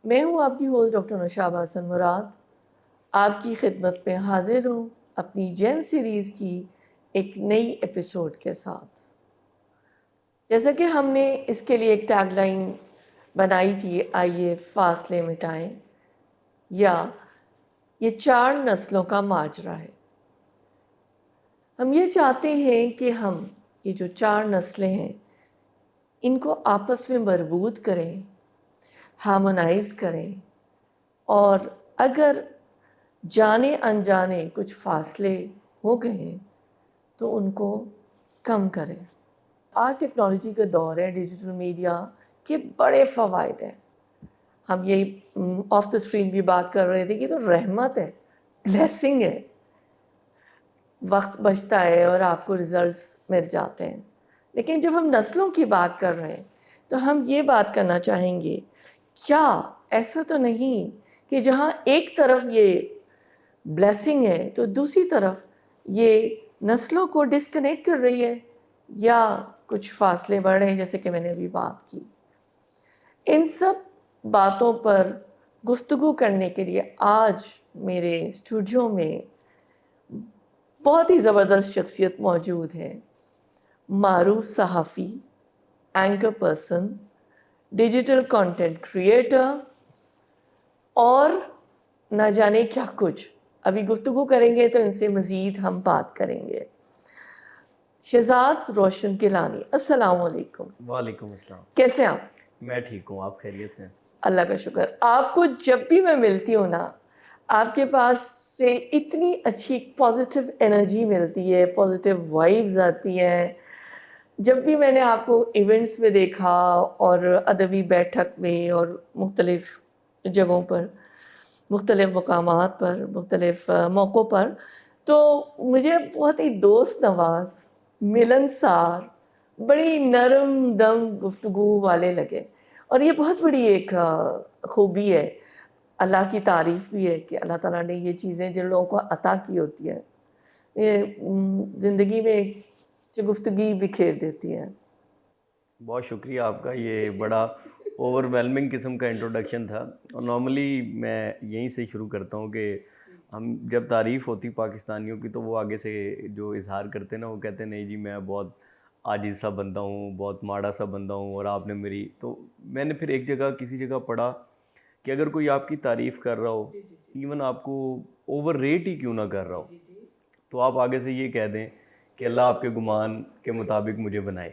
میں ہوں آپ کی ہوسٹ ڈاکٹر نشاب حسن مراد، آپ کی خدمت میں حاضر ہوں اپنی جین سیریز کی ایک نئی ایپیسوڈ کے ساتھ۔ جیسا کہ ہم نے اس کے لیے ایک ٹیگ لائن بنائی تھی، آئیے فاصلے مٹائیں، یا یہ 4 نسلوں کا ماجرا ہے۔ ہم یہ چاہتے ہیں کہ ہم یہ جو 4 نسلیں ہیں ان کو آپس میں مربوط کریں، ہارمونائز کریں، اور اگر جانے انجانے کچھ فاصلے ہو گئے ہیں تو ان کو کم کریں۔ آج ٹیکنالوجی کا دور ہے، ڈیجیٹل میڈیا کے بڑے فوائد ہیں۔ ہم یہ آف دا اسکرین بھی بات کر رہے تھے کہ تو رحمت ہے، بلیسنگ ہے، وقت بچتا ہے اور آپ کو ریزلٹس مل جاتے ہیں۔ لیکن جب ہم نسلوں کی بات کر رہے ہیں تو ہم یہ بات کرنا چاہیں گے، کیا ایسا تو نہیں کہ جہاں ایک طرف یہ بلیسنگ ہے تو دوسری طرف یہ نسلوں کو ڈسکنیکٹ کر رہی ہے، یا کچھ فاصلے بڑھ رہے ہیں جیسے کہ میں نے ابھی بات کی۔ ان سب باتوں پر گفتگو کرنے کے لیے آج میرے اسٹوڈیو میں بہت ہی زبردست شخصیت موجود ہے، معروف صحافی، anchor person, digital content creator, اور نہ جانے کیا کچھ۔ ابھی گفتگو کریں گے تو ان سے مزید ہم بات کریں گے۔ شہزاد روشن گیلانی، السلام علیکم۔ وعلیکم السلام۔ کیسے ہیں آپ؟ میں ٹھیک ہوں، آپ خیریت سے ہیں؟ اللہ کا شکر۔ آپ کو جب بھی میں ملتی ہوں نا، آپ کے پاس سے اتنی اچھی پازیٹیو انرجی ملتی ہے، پازیٹیو وائبز آتی ہیں۔ جب بھی میں نے آپ کو ایونٹس میں دیکھا اور ادبی بیٹھک میں اور مختلف جگہوں پر، مختلف مقامات پر، مختلف موقعوں پر، تو مجھے بہت ہی دوست نواز، ملنسار، بڑی نرم دم گفتگو والے لگے۔ اور یہ بہت بڑی ایک خوبی ہے، اللہ کی تعریف بھی ہے کہ اللہ تعالیٰ نے یہ چیزیں جن لوگوں کو عطا کی ہوتی ہیں، یہ زندگی میں ایک گفتگی بکھیر دیتی ہے۔ بہت شکریہ آپ کا، یہ بڑا اوور ویلمنگ قسم کا انٹروڈکشن تھا۔ اور نارملی میں یہیں سے شروع کرتا ہوں کہ ہم جب تعریف ہوتی پاکستانیوں کی تو وہ آگے سے جو اظہار کرتے ہیں نا، وہ کہتے ہیں نہیں جی میں بہت عاجز سا بندہ ہوں، بہت ماڑا سا بندہ ہوں، اور آپ نے میری، تو میں نے پھر ایک جگہ کسی جگہ پڑھا کہ اگر کوئی آپ کی تعریف کر رہا ہو، ایون آپ کو اوور ریٹ ہی کیوں نہ کر رہا ہو، تو آپ آگے سے یہ کہہ دیں کہ اللہ آپ کے گمان کے مطابق مجھے بنائے۔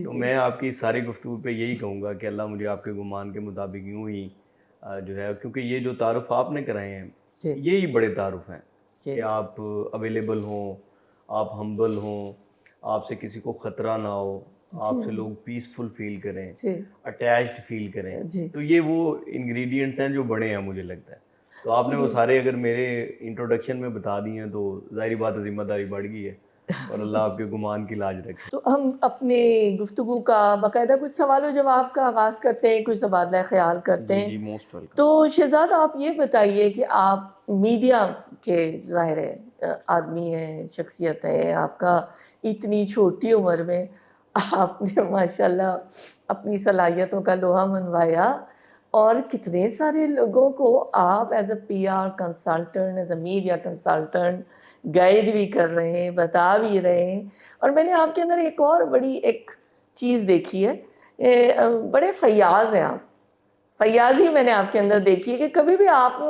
تو میں آپ کی ساری گفتگو پہ یہی کہوں گا کہ اللہ مجھے آپ کے گمان کے مطابق یوں ہی جو ہے، کیونکہ یہ جو تعارف آپ نے کرائے ہیں یہی بڑے تعارف ہیں کہ آپ اویلیبل ہوں، آپ ہمبل ہوں، آپ سے کسی کو خطرہ نہ ہو، آپ سے لوگ پیسفل فیل کریں، اٹیچڈ فیل کریں۔ تو یہ وہ انگریڈینٹس ہیں جو بڑے ہیں مجھے لگتا ہے۔ تو آپ نے وہ سارے اگر میرے انٹروڈکشن میں بتا دی ہیں تو ظاہری بات ذمہ داری بڑھ گئی ہے، اور اللہ آپ کے گمان کی لاج رکھے۔ تو ہم اپنے گفتگو کا باقاعدہ کچھ سوال و جواب کا آغاز کرتے ہیں، کچھ تبادلہ خیال کرتے ہیں۔ جی موسٹ ویلکم۔ تو شہزاد آپ یہ بتائیے کہ آپ میڈیا کے ظاہر آدمی ہیں، شخصیت ہے آپ کا، اتنی چھوٹی عمر میں آپ نے ماشاءاللہ اپنی صلاحیتوں کا لوہا منوایا، اور کتنے سارے لوگوں کو آپ as a P R consultant, as a media consultant guide بھی کر رہے ہیں، بتا بھی رہے ہیں۔ اور میں نے آپ کے اندر ایک اور بڑی ایک چیز دیکھی ہے، بڑے فیاض ہیں آپ، فیاضی میں نے آپ کے اندر دیکھی ہے کہ کبھی بھی آپ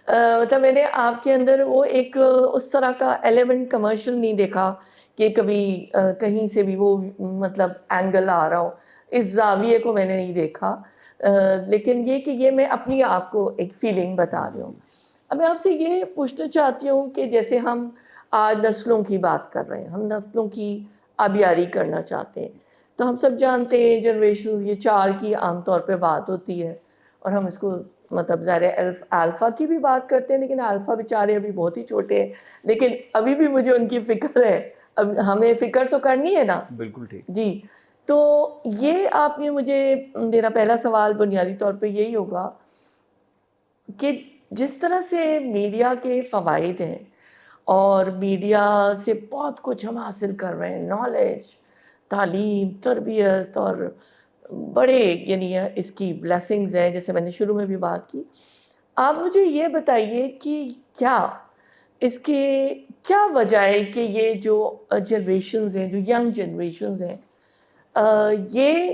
مطلب میں نے آپ کے اندر وہ ایک اس طرح کا ایلیمنٹ کمرشل نہیں دیکھا کہ کبھی کہیں سے بھی وہ مطلب اینگل آ رہا ہو، اس زاویے کو میں نے نہیں دیکھا۔ لیکن یہ کہ یہ میں اپنی آپ کو ایک فیلنگ بتا رہی ہوں۔ اب میں آپ سے یہ پوچھنا چاہتی ہوں کہ جیسے ہم آج نسلوں کی بات کر رہے ہیں، ہم نسلوں کی آبیاری کرنا چاہتے ہیں، تو ہم سب جانتے ہیں جنریشن یہ 4 کی عام طور پہ بات ہوتی ہے، اور ہم اس کو مطلب ظاہر الفا کی بھی بات کرتے ہیں، لیکن الفا بیچارے ابھی بہت ہی چھوٹے ہیں، لیکن ابھی بھی مجھے ان کی فکر ہے، اب ہمیں فکر تو کرنی ہے نا۔ بالکل ٹھیک جی، تو یہ آپ نے مجھے، میرا پہلا سوال بنیادی طور پہ یہی ہوگا کہ جس طرح سے میڈیا کے فوائد ہیں اور میڈیا سے بہت کچھ ہم حاصل کر رہے ہیں، نالج، تعلیم، تربیت اور بڑے یعنی اس کی بلیسنگز ہیں، جیسے میں نے شروع میں بھی بات کی. آپ مجھے یہ بتائیے کہ کیا اس کے کیا وجہ ہے کہ یہ جو جنریشنز ہیں، جو ینگ جنریشنز ہیں، یہ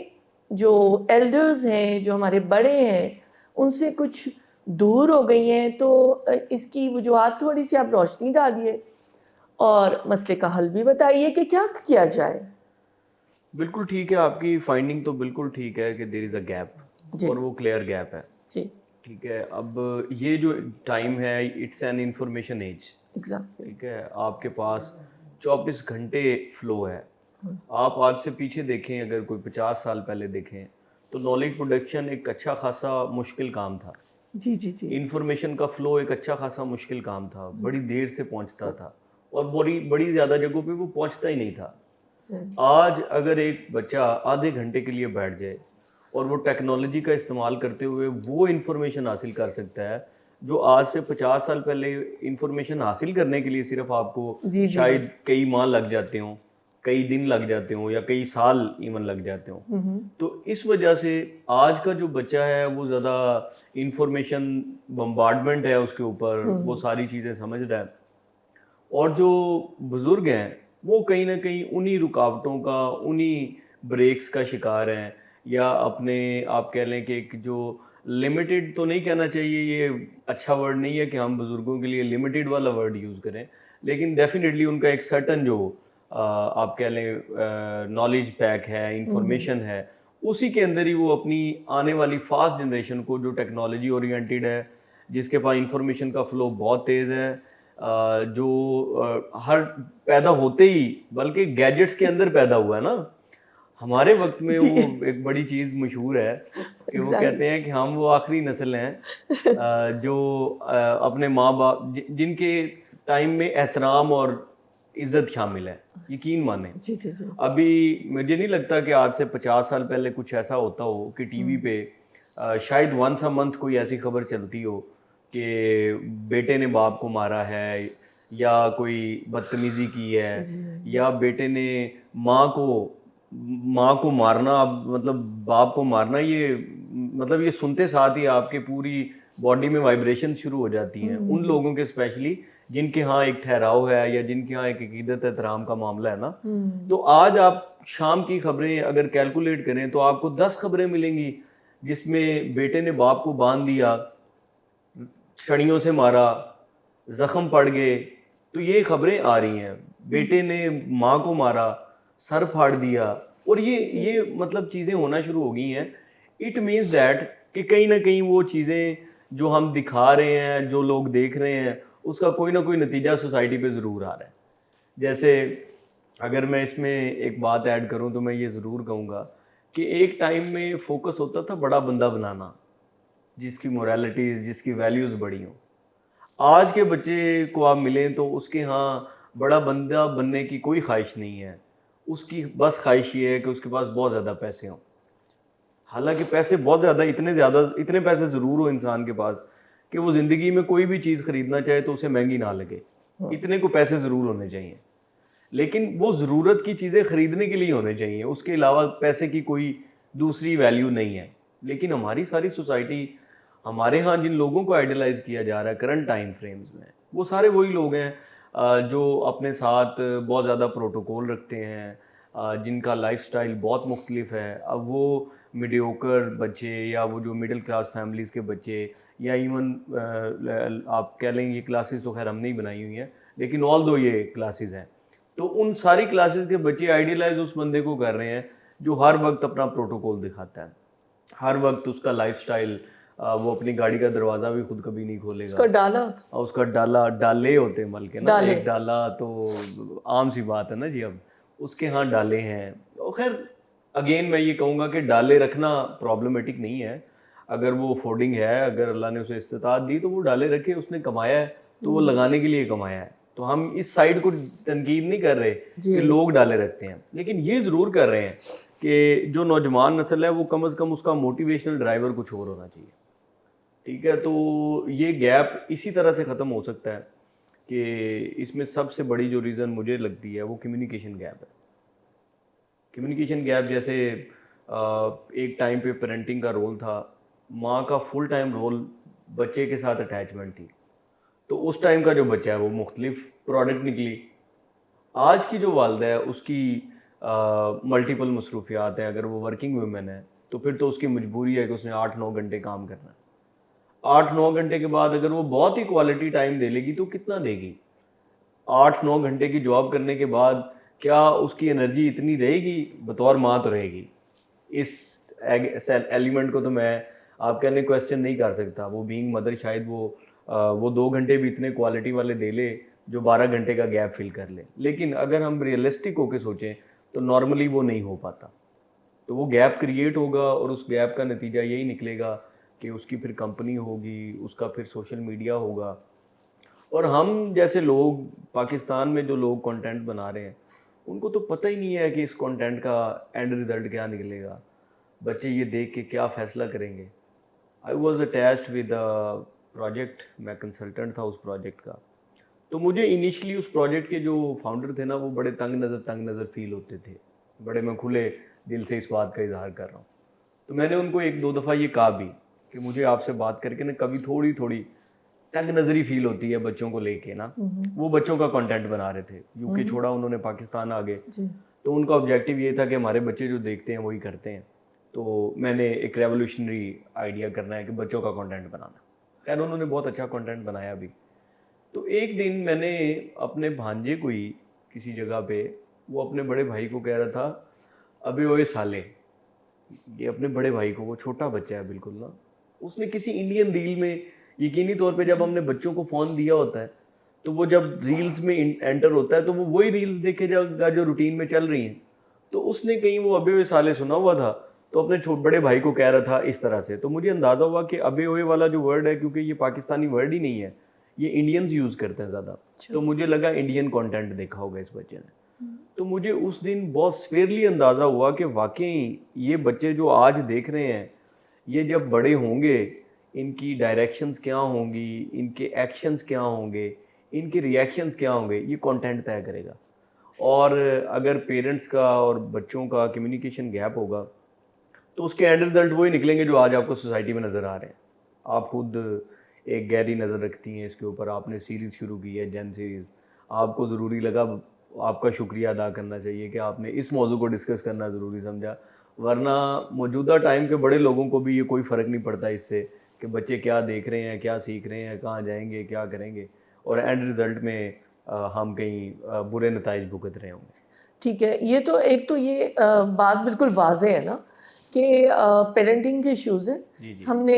جو ایلڈرز ہیں، جو ہمارے بڑے ہیں، ان سے کچھ دور ہو گئی ہیں؟ تو اس کی وجوہات تھوڑی سی آپ روشنی ڈالیے اور مسئلے کا حل بھی بتائیے کہ کیا کیا جائے. بالکل ٹھیک ہے، آپ کی فائنڈنگ تو بالکل ٹھیک ہے کہ دیر از اے گیپ، جی اور وہ کلیئر گیپ ہے. جی ٹھیک ہے، اب یہ جو ٹائم ہے it's an information age. Exactly. ٹھیک ہے، آپ کے پاس 24 گھنٹے فلو ہے. آپ آج سے پیچھے دیکھیں، اگر کوئی 50 سال پہلے دیکھیں تو نالج پروڈکشن ایک اچھا خاصا مشکل کام تھا. جی جی جی. انفارمیشن کا فلو ایک اچھا خاصا مشکل کام تھا، بڑی دیر سے پہنچتا تھا، اور بڑی زیادہ جگہوں پہ وہ پہنچتا ہی نہیں تھا. آج اگر ایک بچہ آدھے گھنٹے کے لیے بیٹھ جائے اور وہ ٹیکنالوجی کا استعمال کرتے ہوئے وہ انفارمیشن حاصل کر سکتا ہے جو آج سے 50 سال پہلے انفارمیشن حاصل کرنے کے لیے صرف آپ کو جی جی شاید کئی ماہ لگ جاتے ہوں، کئی دن لگ جاتے ہوں، یا کئی سال ایون لگ جاتے ہوں. تو اس وجہ سے آج کا جو بچہ ہے وہ زیادہ انفارمیشن بمبارڈمنٹ ہے اس کے اوپر، وہ ساری چیزیں سمجھ رہا ہے. اور جو بزرگ ہیں وہ کہیں نہ کہیں انہی رکاوٹوں کا، انہی بریکس کا شکار ہیں، یا اپنے آپ کہہ لیں کہ ایک جو لمیٹڈ تو نہیں کہنا چاہیے، یہ اچھا ورڈ نہیں ہے کہ ہم بزرگوں کے لیے لمیٹڈ والا ورڈ یوز کریں، لیکن ڈیفینیٹلی ان کا ایک سرٹن جو آپ کہہ لیں نالج پیک ہے، انفارمیشن ہے، اسی کے اندر ہی وہ اپنی آنے والی فاسٹ جنریشن کو جو ٹیکنالوجی اورینٹیڈ ہے، جس کے پاس انفارمیشن کا فلو بہت تیز ہے، جو ہر پیدا ہوتے ہی بلکہ گیجٹس کے اندر پیدا ہوا ہے نا. ہمارے وقت میں وہ ایک بڑی چیز مشہور ہے کہ وہ کہتے ہیں کہ ہم وہ آخری نسل ہیں جو اپنے ماں باپ، جن کے ٹائم میں احترام اور عزت شامل ہے. یقین مانیں، ابھی مجھے نہیں لگتا کہ آج سے 50 سال پہلے کچھ ایسا ہوتا ہو کہ ٹی وی پہ شاید ونس اے منتھ کوئی ایسی خبر چلتی ہو کہ بیٹے نے باپ کو مارا ہے، یا کوئی بدتمیزی کی ہے، یا بیٹے نے ماں کو مارنا، مطلب باپ کو مارنا. یہ مطلب یہ سنتے ساتھ ہی آپ کے پوری باڈی میں وائبریشن شروع ہو جاتی ہیں، ان لوگوں کے اسپیشلی جن کے ہاں ایک ٹھہراؤ ہے، یا جن کے ہاں ایک عقیدت احترام کا معاملہ ہے نا. تو آج آپ شام کی خبریں اگر کیلکولیٹ کریں تو آپ کو 10 خبریں ملیں گی جس میں بیٹے نے باپ کو باندھ دیا، چھڑیوں سے مارا، زخم پڑ گئے. تو یہ خبریں آ رہی ہیں، بیٹے نے ماں کو مارا، سر پھاڑ دیا، اور یہ مطلب چیزیں ہونا شروع ہو گئی ہیں. اٹ مینس دیٹ کہ کہیں نہ کہیں وہ چیزیں جو ہم دکھا رہے ہیں، جو لوگ دیکھ رہے ہیں، اس کا کوئی نہ کوئی نتیجہ سوسائٹی پہ ضرور آ رہا ہے. جیسے اگر میں اس میں ایک بات ایڈ کروں تو میں یہ ضرور کہوں گا کہ ایک ٹائم میں فوکس ہوتا تھا بڑا بندہ بنانا، جس کی مورالٹیز، جس کی ویلیوز بڑی ہوں. آج کے بچے کو آپ ملیں تو اس کے ہاں بڑا بندہ بننے کی کوئی خواہش نہیں ہے، اس کی بس خواہش یہ ہے کہ اس کے پاس بہت زیادہ پیسے ہوں. حالانکہ پیسے بہت زیادہ، اتنے پیسے ضرور ہو انسان کے پاس کہ وہ زندگی میں کوئی بھی چیز خریدنا چاہے تو اسے مہنگی نہ لگے، اتنے کو پیسے ضرور ہونے چاہیے. لیکن وہ ضرورت کی چیزیں خریدنے کے لیے ہونے چاہیے، اس کے علاوہ پیسے کی کوئی دوسری ویلیو نہیں ہے. لیکن ہماری ساری سوسائٹی، ہمارے ہاں جن لوگوں کو آئیڈیلائز کیا جا رہا ہے کرنٹ ٹائم فریمز میں، وہ سارے وہی لوگ ہیں جو اپنے ساتھ بہت زیادہ پروٹوکول رکھتے ہیں، جن کا لائف سٹائل بہت مختلف ہے. اب وہ میڈیوکر بچے، یا وہ جو مڈل کلاس فیملیز کے بچے، یا ایون آپ کہہ لیں یہ کلاسز تو خیر ہم نہیں بنائی ہوئی ہیں، لیکن آل دو یہ کلاسز ہیں، تو ان ساری کلاسز کے بچے آئیڈیلائز اس بندے کو کر رہے ہیں جو ہر وقت اپنا پروٹوکول دکھاتا ہے، ہر وقت اس کا لائف سٹائل. وہ اپنی گاڑی کا دروازہ بھی خود کبھی نہیں کھولے گا، اس کا ڈالے ہوتے ہیں، بلکہ نا ایک ڈالا تو عام سی بات ہے نا جی. اب اس کے ہاں ڈالے ہیں. خیر اگین میں یہ کہوں گا کہ ڈالے رکھنا پرابلمٹک نہیں ہے، اگر وہ افورڈنگ ہے، اگر اللہ نے اسے استطاعت دی تو وہ ڈالے رکھے، اس نے کمایا ہے تو وہ لگانے کے لیے کمایا ہے. تو ہم اس سائڈ کو تنقید نہیں کر رہے کہ لوگ ڈالے رکھتے ہیں، لیکن یہ ضرور کر رہے ہیں کہ جو نوجوان نسل ہے وہ کم از کم اس کا موٹیویشنل ڈرائیور کچھ اور ہونا چاہیے. ٹھیک ہے، تو یہ گیپ اسی طرح سے ختم ہو سکتا ہے کہ اس میں سب سے بڑی جو ریزن مجھے لگتی ہے وہ کمیونیکیشن گیپ ہے. کمیونیکیشن گیپ جیسے ایک ٹائم پہ پیرنٹنگ کا رول تھا, ماں کا فل ٹائم رول بچے کے ساتھ اٹیچمنٹ تھی. تو اس ٹائم کا جو بچہ ہے وہ مختلف پروڈکٹ نکلی. آج کی جو والدہ ہے اس کی ملٹیپل مصروفیات ہیں. اگر وہ ورکنگ ویمن ہے تو پھر تو اس کی مجبوری ہے کہ اس نے 8-9 گھنٹے کام کرنا ہے. 8-9 گھنٹے کے بعد اگر وہ بہت ہی کوالٹی ٹائم دے لے گی تو کتنا دے گی؟ 8-9 گھنٹے کی جاب کرنے کے بعد کیا اس کی انرجی اتنی رہے گی؟ بطور ماں تو رہے گی. اس ایلیمنٹ کو تو میں آپ کہنے کویسچن نہیں کر سکتا. وہ بینگ مدر شاید وہ 2 گھنٹے بھی اتنے کوالٹی والے دے لے جو 12 گھنٹے کا گیپ فل کر لے. لیکن اگر ہم ریئلسٹک ہو کے سوچیں تو نارملی وہ نہیں ہو پاتا. تو وہ گیپ کریٹ ہوگا اور اس گیپ کا نتیجہ یہی نکلے گا کہ اس کی پھر کمپنی ہوگی, اس کا پھر سوشل میڈیا ہوگا. اور ہم جیسے لوگ پاکستان میں جو لوگ کنٹینٹ بنا رہے ہیں ان کو تو پتہ ہی نہیں ہے کہ اس کنٹینٹ کا اینڈ رزلٹ کیا نکلے گا, بچے یہ دیکھ کے کیا فیصلہ کریں گے. I was attach with project, میں کنسلٹنٹ تھا اس پروجیکٹ کا. تو مجھے انیشلی اس پروجیکٹ کے جو فاؤنڈر تھے نا وہ بڑے تنگ نظر فیل ہوتے تھے. بڑے میں کھلے دل سے اس بات کا اظہار کر رہا ہوں. تو میں نے ان کو 1-2 دفعہ یہ کہا بھی کہ مجھے آپ سے بات کر کے نا کبھی تھوڑی تنگ نظری فیل ہوتی ہے بچوں کو لے کے نا. وہ بچوں کا کنٹینٹ بنا رہے تھے, یو کے چھوڑا انہوں نے پاکستان آ گئے. تو ان کا آبجیکٹیو یہ تھا کہ ہمارے بچے جو دیکھتے ہیں وہی کرتے ہیں. تو میں نے ایک ریولیوشنری آئیڈیا کرنا ہے کہ بچوں کا کنٹینٹ بنانا. خیر انہوں نے بہت اچھا کنٹینٹ بنایا بھی. تو ایک دن میں نے اپنے بھانجے کو ہی کسی جگہ پہ, وہ اپنے بڑے بھائی کو کہہ رہا تھا ابے اوئے سالے, یہ اپنے بڑے بھائی کو, وہ چھوٹا بچہ ہے بالکل نا, اس نے کسی انڈین ریل میں, یقینی طور پہ جب ہم نے بچوں کو فون دیا ہوتا ہے تو وہ جب ریلز میں انٹر ہوتا ہے تو وہ وہی ریلز دیکھے گا جو روٹین میں چل رہی ہیں. تو اس نے کہیں وہ ابے اوئے سالے سنا ہوا تھا تو اپنے بڑے بھائی کو کہہ رہا تھا اس طرح سے. تو مجھے اندازہ ہوا کہ ابے اوئے والا جو ورڈ ہے, کیونکہ یہ پاکستانی ورڈ ہی نہیں ہے, یہ انڈینز یوز کرتے ہیں زیادہ, تو مجھے لگا انڈین کانٹینٹ دیکھا ہوگا اس بچے نے. تو مجھے اس دن بہت سویئرلی اندازہ ہوا کہ واقعی یہ بچے جو آج دیکھ رہے ہیں یہ جب بڑے ہوں گے ان کی ڈائریکشنز کیا ہوں گی, ان کے ایکشنز کیا ہوں گے, ان کے ریئیکشنز کیا ہوں گے, یہ کانٹینٹ طے کرے گا. اور اگر پیرنٹس کا اور بچوں کا کمیونیکیشن گیپ ہوگا تو اس کے اینڈ رزلٹ وہی نکلیں گے جو آج آپ کو سوسائٹی میں نظر آ رہے ہیں. آپ خود ایک گہری نظر رکھتی ہیں اس کے اوپر, آپ نے سیریز شروع کی ہے جین سیریز, آپ کو ضروری لگا, آپ کا شکریہ ادا کرنا چاہیے کہ آپ نے اس موضوع کو ڈسکس کرنا ضروری سمجھا. ورنہ موجودہ ٹائم کے بڑے لوگوں کو بھی یہ کوئی فرق نہیں پڑتا اس سے کہ بچے کیا دیکھ رہے ہیں, کیا سیکھ رہے ہیں, کہاں جائیں گے, کیا کریں گے, اور اینڈ رزلٹ میں ہم کہیں برے نتائج بھگت رہے ہوں گے. ٹھیک ہے, یہ تو ایک تو یہ بات بالکل واضح ہے نا کہ پیرنٹنگ کے ایشوز ہیں. ہم نے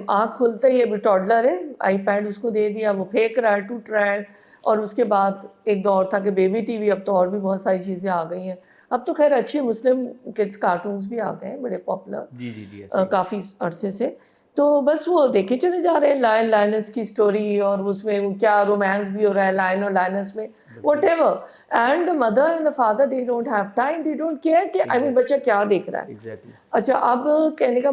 آنکھ کھلتا ہی ابھی ٹاڈلر ہے, آئی پیڈ اس کو دے دیا, وہ پھینک رہا ہے, ٹوٹ رہا ہے. اور اس کے بعد ایک دور تھا کہ بیبی ٹی وی, اب تو اور بھی بہت ساری چیزیں آ گئی ہیں. اب تو خیر اچھے مسلم کڈس کارٹونز بھی آ گئے ہیں, بڑے پاپولر کافی عرصے سے. تو بس وہ دیکھے چلے جا رہے ہیں لائن لائنس کی اسٹوری, اور اس میں کیا رومانس بھی ہو رہا ہے لائن اور لائنس میں, what ever. And mother and father they don't have time, they don't care کہ آئی مین بچہ کیا دیکھ رہا ہے. اچھا, اب کہنے کا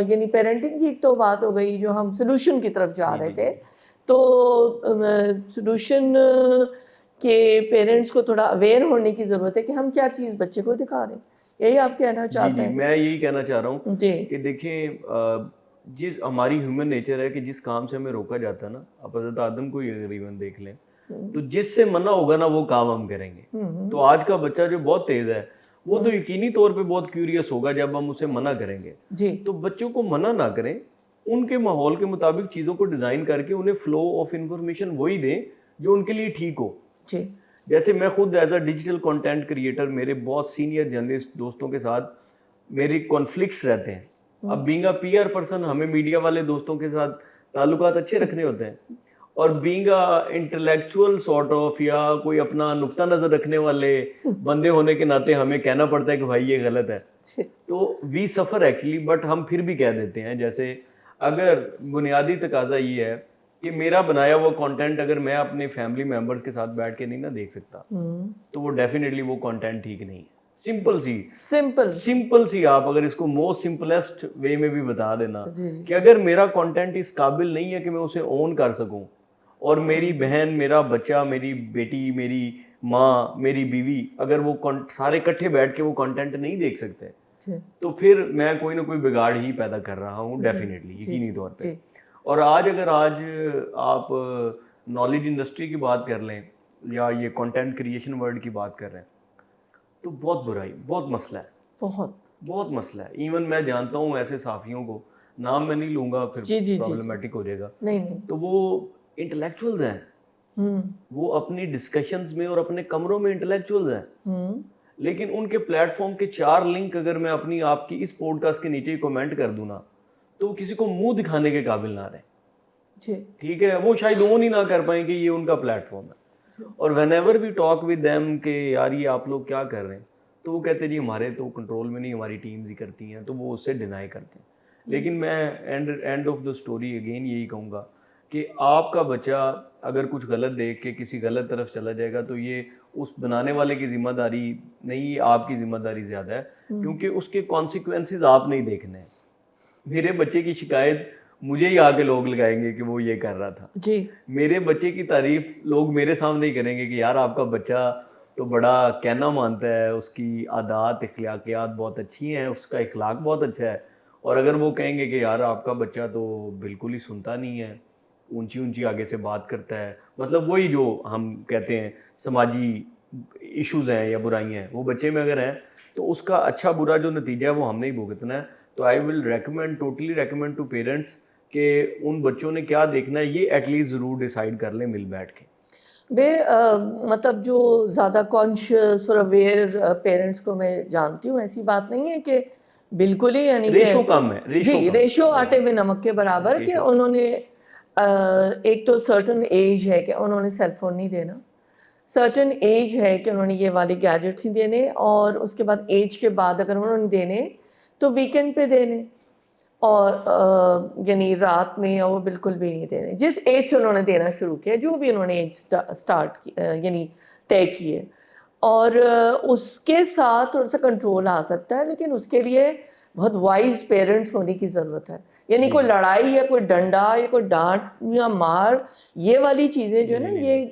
یعنی پیرنٹنگ کی تو بات ہو گئی, جو ہم سلوشن کی طرف جا رہے تھے. تو سلوشن کہ پیرنٹس کو تھوڑا اویئر ہونے کی ضرورت ہے کہ ہم کیا چیز بچے کو دکھا رہے ہیں. یہی آپ کہنا چاہتے ہیں؟ میں یہی کہنا چاہ رہا ہوں کہ دیکھیں, جس ہماری ہیومن نیچر ہے کہ جس کام سے ہمیں روکا جاتا ہے نا, آپ حضرت آدم کو تقریباً دیکھ لیں, تو جس سے منع ہوگا نا وہ کام ہم کریں گے. تو آج کا بچہ جو بہت تیز ہے وہ تو یقینی طور پہ بہت کیوریس ہوگا جب ہم اسے منع کریں گے. تو بچوں کو منع نہ کریں, ان کے ماحول کے مطابق چیزوں کو ڈیزائن کر کے انہیں فلو آف انفارمیشن وہی دیں جو ان کے لیے ٹھیک ہو. جیسے میں خود as a digital content creator, میرے بہت سینئر جرنلسٹ دوستوں کے ساتھ میری کانفلکٹس رہتے ہیں. اب being a P R person ہمیں میڈیا والے دوستوں کے ساتھ تعلقات اچھے رکھنے ہوتے ہیں, اور being a intellectual sort of یا کوئی اپنا نقطہ نظر رکھنے والے بندے ہونے کے ناطے ہمیں کہنا پڑتا ہے کہ بھائی یہ غلط ہے. تو وی سفر ایکچولی, بٹ ہم پھر بھی کہہ دیتے ہیں. جیسے اگر بنیادی تقاضا یہ ہے کہ میرا بنایا ہوا کانٹینٹ اگر میں اپنے فیملی ممبرس کے ساتھ بیٹھ کے نہیں نہ دیکھ سکتا تو وہ ڈیفینیٹلی وہ کانٹینٹ ٹھیک نہیں ہے. سمپل سی آپ اگر اس کو موسٹ سمپلسٹ وے میں بھی بتا دینا کہ اگر میرا کانٹینٹ اس قابل نہیں ہے کہ میں اسے اون کر سکوں, اور میری بہن, میرا بچہ, میری بیٹی, میری ماں, میری بیوی, اگر وہ سارے اکٹھے بیٹھ کے وہ کانٹینٹ نہیں دیکھ سکتے تو پھر میں کوئی نہ کوئی بگاڑ ہی پیدا کر رہا ہوں ڈیفینیٹلی، یقینی طور پہ. اور اگر آج آپ نالج انڈسٹری کی بات کر لیں یا یہ کنٹینٹ کریشن ورلڈ کی بات کر رہے ہیں تو بہت برائی، بہت مسئلہ ہے، بہت مسئلہ ہے. ایون میں جانتا ہوں ایسے صحافیوں کو، نام میں نہیں لوں گا پھر پرابلمٹک ہو جائے گا، تو وہ انٹلیکچوئلز ہیں، وہ اپنی ڈسکشنز میں اور اپنے کمروں میں انٹلیکچوئلز ہیں، لیکن ان کے پلیٹ فارم کے 4 لنک اگر میں اپنی آپ کی اس پوڈ کاسٹ کے نیچے کمنٹ کر دوں نا تو کسی کو منہ دکھانے کے قابل نہ رہے. ٹھیک ہے، وہ شاید اون ہی نہ کر پائیں کہ یہ ان کا پلیٹ فارم ہے. اور whenever we talk with them کہ یار یہ آپ لوگ کیا کر رہے ہیں، تو وہ کہتے ہیں جی ہمارے تو کنٹرول میں نہیں، ہماری ٹیمز ہی کرتی ہیں، تو وہ اس سے ڈینائی کرتے ہیں. لیکن میں and of the story again یہی کہوں گا کہ آپ کا بچہ اگر کچھ غلط دیکھ کے کسی غلط طرف چلا جائے گا تو یہ اس بنانے والے کی ذمہ داری نہیں، آپ کی ذمہ داری زیادہ ہے، کیونکہ اس کے کانسیکوینسز آپ نہیں دیکھنے ہیں. میرے بچے کی شکایت مجھے ہی آ کے لوگ لگائیں گے کہ وہ یہ کر رہا تھا، میرے بچے کی تعریف لوگ میرے سامنے ہی کریں گے کہ یار آپ کا بچہ تو بڑا کہنا مانتا ہے، اس کی عادات اخلاقیات بہت اچھی ہیں، اس کا اخلاق بہت اچھا ہے. اور اگر وہ کہیں گے کہ یار آپ کا بچہ تو بالکل ہی سنتا نہیں ہے، اونچی آگے سے بات کرتا ہے، مطلب وہی جو ہم کہتے ہیں سماجی ایشوز ہیں یا برائیاں ہیں وہ بچے میں اگر ہیں، تو اس کا اچھا برا جو نتیجہ ہے وہ ہم نے ہی بھگتنا ہے. تو آئی ول ٹوٹلی ریکمینڈ ٹو پیرنٹس کہ ان بچوں نے کیا دیکھنا ہے یہ ایٹ لیسٹ ضرور ڈیسائیڈ کر لیں مل بیٹھ کے. مطلب جو زیادہ کانشیس اور اویئر پیرنٹس کو میں جانتی ہوں، ایسی بات نہیں ہے کہ بالکل ہی، یعنی ریشو کم ہے، ریشو آٹے میں نمک کے برابر، کہ انہوں نے ایک تو سرٹن ایج ہے کہ انہوں نے سیل فون نہیں دینا، سرٹن ایج ہے کہ انہوں نے یہ والے گیجٹس نہیں دینے، اور اس کے بعد ایج کے بعد اگر انہوں نے دینے تو ویکینڈ پہ دینے، اور یعنی رات میں وہ بالکل بھی نہیں دینے جس ایج سے انہوں نے دینا شروع کیا، جو بھی انہوں نے ایج اسٹارٹ یعنی طے کیے. اور اس کے ساتھ تھوڑا سا کنٹرول آ سکتا ہے، لیکن اس کے لیے بہت وائز پیرنٹس ہونے کی ضرورت ہے. یعنی کوئی لڑائی یا کوئی ڈنڈا یا کوئی ڈانٹ یا مار، یہ والی چیزیں جو ہے نا یہ